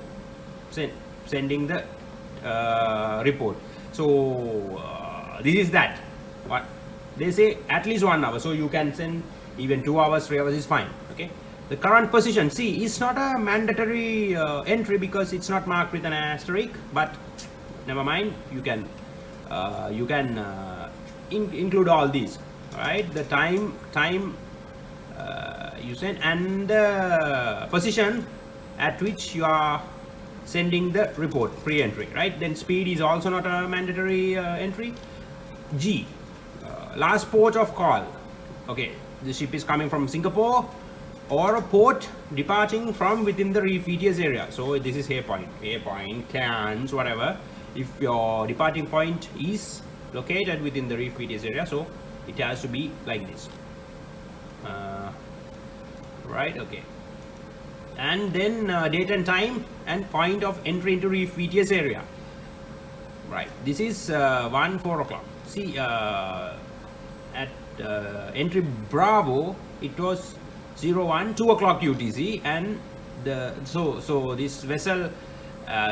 sending the report. So this is that what they say, at least 1 hour, so you can send even 2 hours, 3 hours is fine. Okay, the current position, see, it's not a mandatory entry because it's not marked with an asterisk, but never mind, you can include all these, right? The time you send, and the position at which you are sending the report, pre-entry, right? Then speed is also not a mandatory entry. G, last port of call. Okay, the ship is coming from Singapore or a port departing from within the Reef VTS area. So this is Haypoint, Cairns, whatever. If your departing point is located within the Reef VTS area, so it has to be like this, right? Okay, and then date and time and point of entry into Reef VTS area, right? This is 4 o'clock. See, at entry Bravo it was 2 o'clock UTC, and so this vessel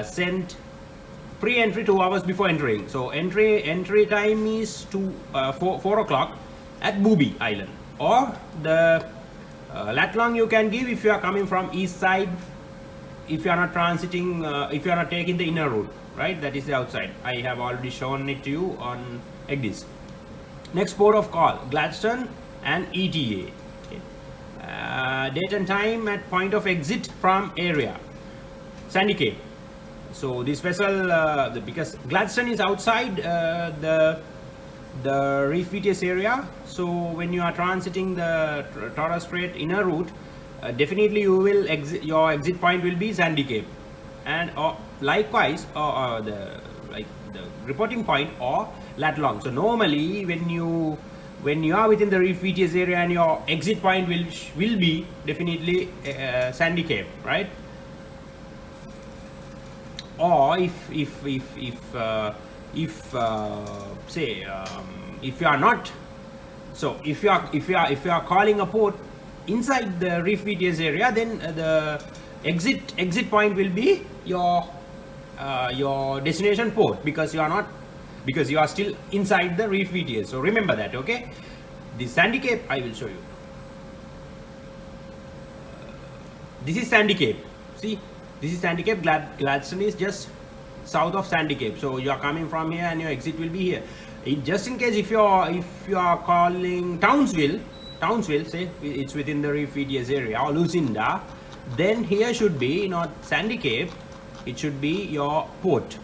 sent pre-entry 2 hours before entering. So entry time is 4 o'clock at Booby Island, or the lat long you can give if you are coming from east side, if you are not transiting, if you are not taking the inner route, right? That is the outside. I have already shown it to you on EGDIS. Next port of call, Gladstone and ETA. Okay. Date and time at point of exit from area, Sandy Cape. So this vessel, because Gladstone is outside the Reef VTS area, so when you are transiting the Torres Strait inner route, definitely you will your exit point will be Sandy Cape, and likewise the reporting point or lat long. So normally when you are within the Reef VTS area, and your exit point will be definitely Sandy Cape, right? Or if say if you are not, so if you are calling a port inside the Reef VTS area, then the exit point will be your destination port, because you are still inside the Reef VTS. So remember that. Okay, the Sandy Cape I will show you. This is Sandy Cape. See, this is Sandy Cape. Gladstone is just south of Sandy Cape. So you are coming from here, and your exit will be here. Just in case if you are calling Townsville, say it's within the Reef VTS area, or Lucinda, then here should be not Sandy Cape. It should be your port.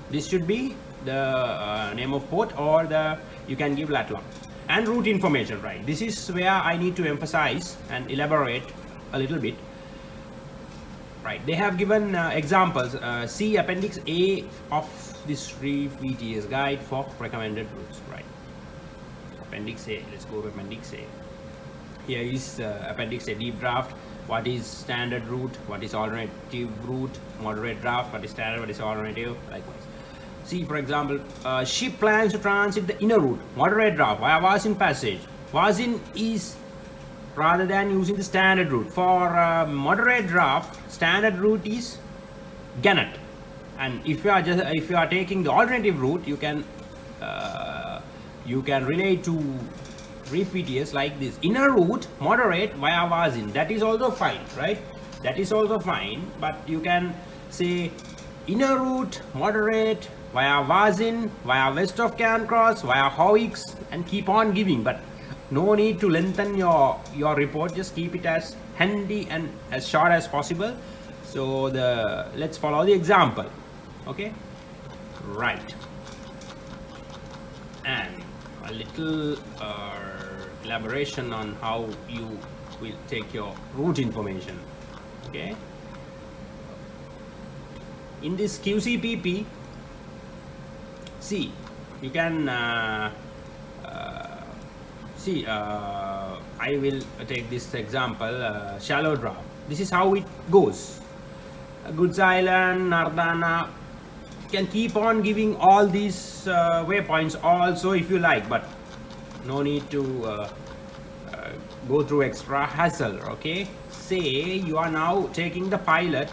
This should be the name of port, or you can give lat long and route information, right? This is where I need to emphasize and elaborate a little bit, right? They have given examples. See Appendix A of this Reef VTS guide for recommended routes, right? Appendix A. Let's go to Appendix A. Here is Appendix A, deep draft. What is standard route? What is alternative route? Moderate draft. What is standard? What is alternative? Likewise. See, for example, ship plans to transit the inner route, moderate draft via Wasin passage. Wasin is rather than using the standard route. For moderate draft, standard route is Gannet. And if you are taking the alternative route, you can relate to Reef VTS like this. Inner route, moderate via Wasin. That is also fine, right? That is also fine. But you can say inner route, moderate via Wasin, via west of Cairncross, via Howicks, and keep on giving. But no need to lengthen your report. Just keep it as handy and as short as possible. So let's follow the example. Okay, right, and a little elaboration on how you will take your route information. Okay, in this QCPP, see, you can see, I will take this example, shallow draft. This is how it goes. Goods Island, Nardana, can keep on giving all these waypoints also if you like, but no need to go through extra hassle. Okay, say you are now taking the pilot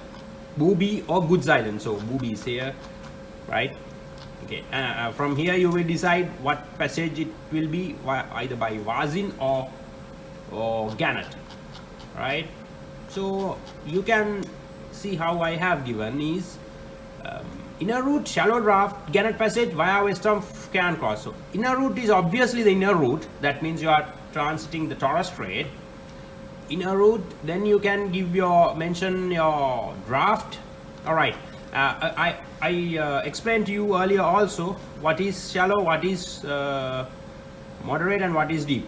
Booby or Goods Island. So Booby is here, right? Okay, from here you will decide what passage it will be, either by Wasin or Gannet, right? So you can see how I have given is inner route, shallow draft, Gannet passage via west of Cairncross. So inner route is obviously the inner route. That means you are transiting the Torres Strait. Inner route, then you can mention your draft. All right. I explained to you earlier also what is shallow, what is moderate, and what is deep.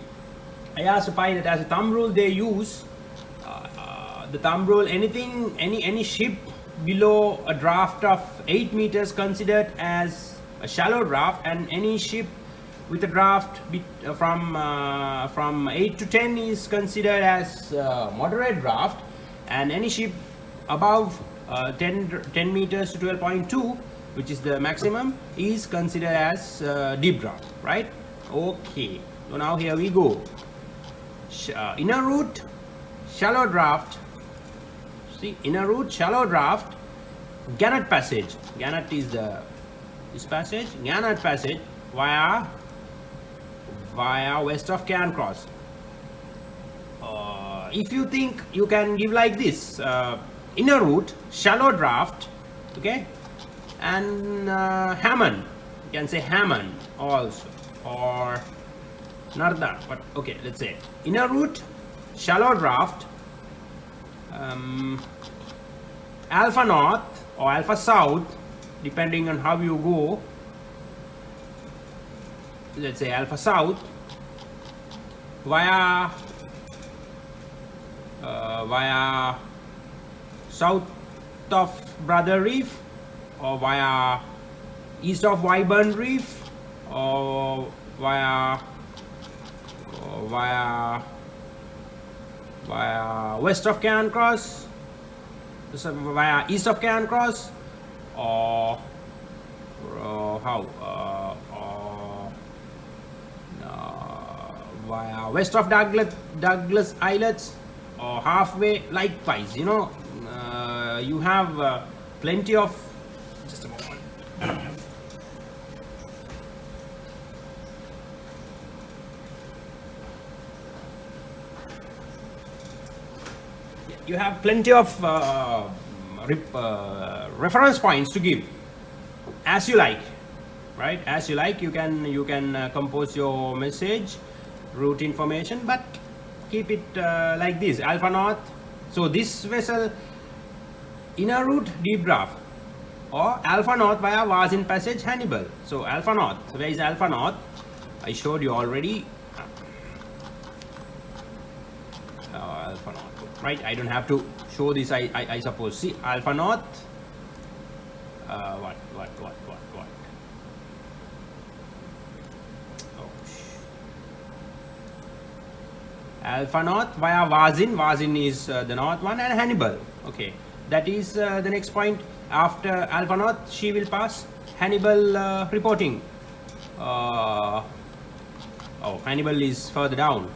I asked the pilot, as a thumb rule they use the thumb rule, any ship below a draft of 8 meters considered as a shallow draft, and any ship with a draft from 8 to 10 is considered as moderate draft, and any ship above 10 meters to 12.2, which is the maximum, is considered as deep draft, right? Okay, so now here we go. Inner route, shallow draft. See, inner route, shallow draft, Gannet passage. Gannet is this passage. Gannet passage via west of Cairncross. If you think you can give like this, inner route, shallow draft, okay, and Hammond. You can say Hammond also, or not that, but okay, let's say inner route, shallow draft, alpha north or alpha south, depending on how you go. Let's say alpha south via south of Brother Reef, or via east of Wyburn Reef, or via west of Cairn Cross, so via east of Cairn Cross, or via west of Douglas Islets, or halfway. Likewise, you know, you have plenty of, just a moment. You have plenty of reference points to give as you like, right? As you like, you can compose your message, route information, but keep it like this: alpha north. So this vessel, inner route deep draft, or alpha north via Varzin Passage, Hannibal. So alpha north, where is alpha north? I showed you already. Alpha north, right? I don't have to show this, I suppose. See, alpha north, what? Oh, alpha north via Varzin is the north one, and Hannibal. Okay, that is the next point. After alpha north, she will pass Hannibal reporting. Oh, Hannibal is further down,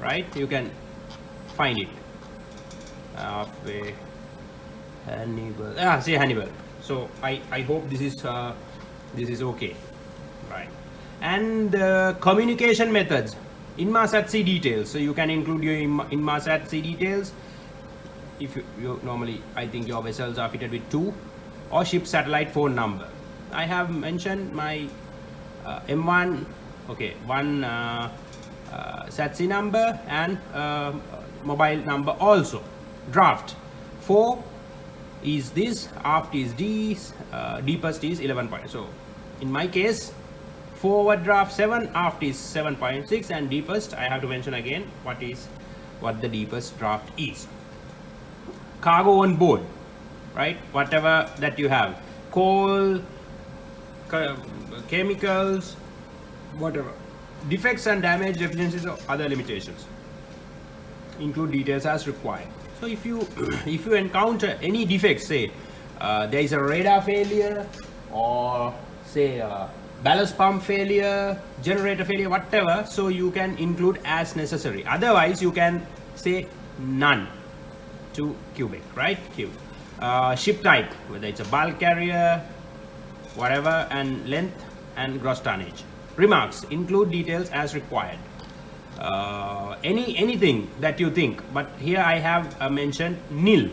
right? You can find it. Hannibal. See Hannibal. So I hope this is okay, right? And communication methods, Inmarsat-C details. So you can include your Inmarsat-C details. If you normally, I think your vessels are fitted with 2, or ship satellite phone number. I have mentioned my M1, okay, one SAT-C number and mobile number also. Draft 4 is this, aft is D, deepest is 11 point. So in my case, forward draft 7, aft is 7.6, and deepest, I have to mention again what the deepest draft is. Cargo on board, right? Whatever that you have, coal, chemicals, whatever. Defects and damage, deficiencies, or other limitations. Include details as required. So if you encounter any defects, say there is a radar failure, or say ballast pump failure, generator failure, whatever, so you can include as necessary. Otherwise, you can say none to cubic, right? Cube. Ship type, whether it's a bulk carrier, whatever, and length and gross tonnage. Remarks, include details as required. Anything that you think, but here I have mentioned nil.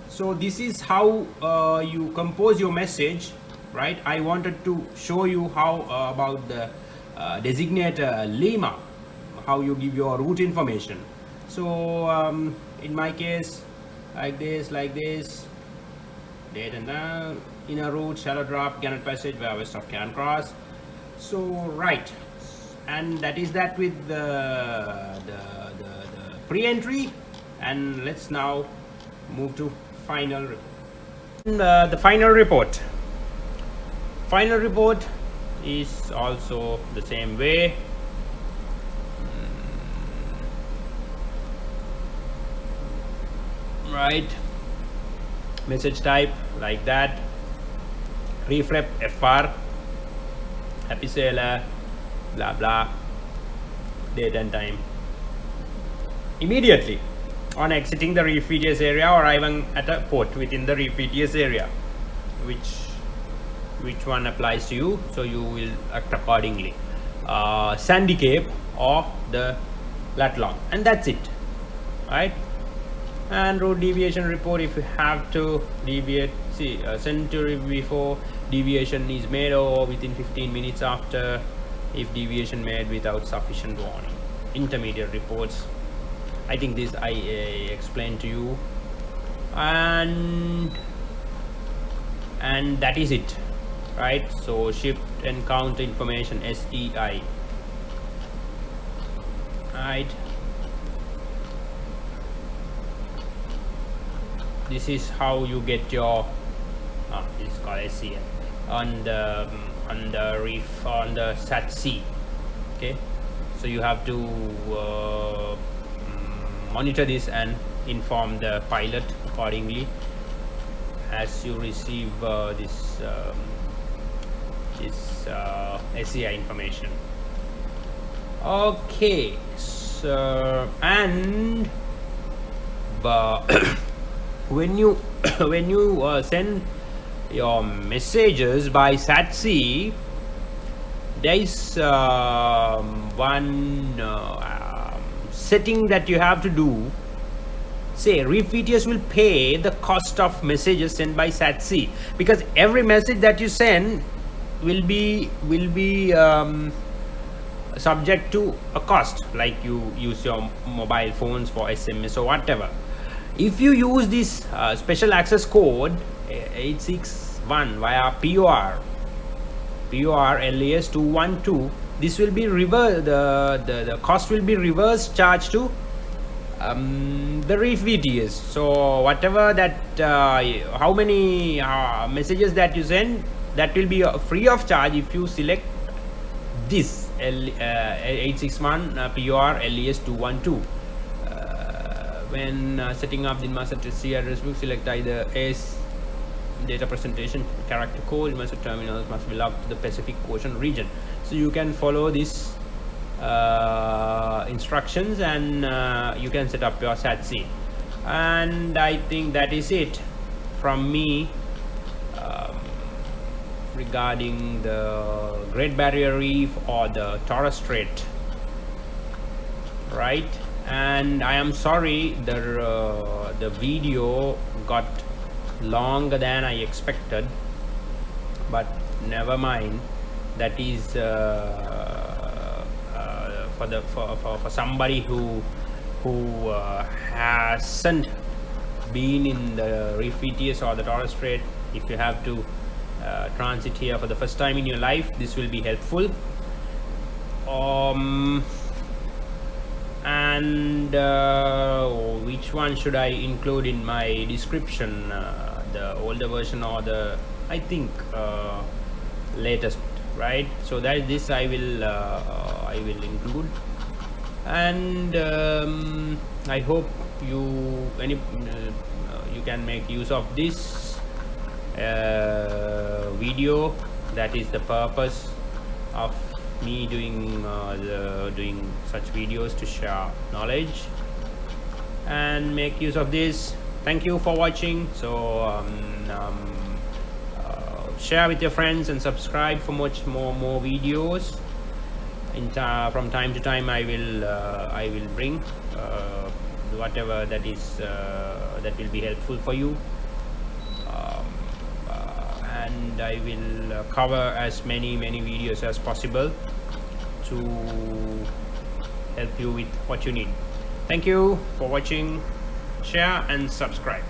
So this is how you compose your message, right? I wanted to show you how about the designator Lima, how you give your route information. So in my case, like this, date and time, inner route, shallow draft, Gannett Passage, where west of Cairn Cross. So right, and that is that with the pre-entry, and let's now move to final report. The final report is also the same way. Right, message type like that, Reef Rep FR, happy sailor, blah blah, date and time. Immediately on exiting the Reef VTS area, or arriving at a port within the Reef VTS area, which one applies to you, so you will act accordingly. Sandy Cape or the Latlock, and that's it, right? And route deviation report, if you have to deviate, see, a century before deviation is made, or within 15 minutes after if deviation made without sufficient warning. Intermediate reports. I think this I explained to you, and that is it, right? So ship encounter information, SEI, right? This is how you get your this is called SEI on the reef, on the SAT-C. Okay, so you have to monitor this and inform the pilot accordingly as you receive this SEI information. Okay, so and when you send your messages by SAT-C, there is one setting that you have to do. Say Reef VTS will pay the cost of messages sent by SAT-C, because every message that you send will be subject to a cost, like you use your mobile phones for SMS or whatever. If you use this special access code 861 via POR LAS 212, this will be reverse, the cost will be reverse charged to the Reef VTS. So whatever that how many messages that you send, that will be free of charge if you select this 861 POR LAS 212. When setting up the master TC address book, select either S data presentation character code. Master terminals must be locked to the Pacific Ocean region. So you can follow this instructions, and you can set up your SAT-C. And I think that is it from me regarding the Great Barrier Reef or the Torres Strait, right? And I am sorry the video got longer than I expected, but never mind. That is for somebody who hasn't been in the Reef VTS or the Torres Strait. If you have to transit here for the first time in your life, this will be helpful. And which one should I include in my description, the older version or the, I think, latest, right? So that this I will include, and I hope you can make use of this video. That is the purpose of me doing such videos, to share knowledge and make use of this. Thank you for watching. So share with your friends and subscribe for much more videos. From time to time I will bring whatever that is that will be helpful for you, and I will cover as many videos as possible to help you with what you need. Thank you for watching. Share and subscribe.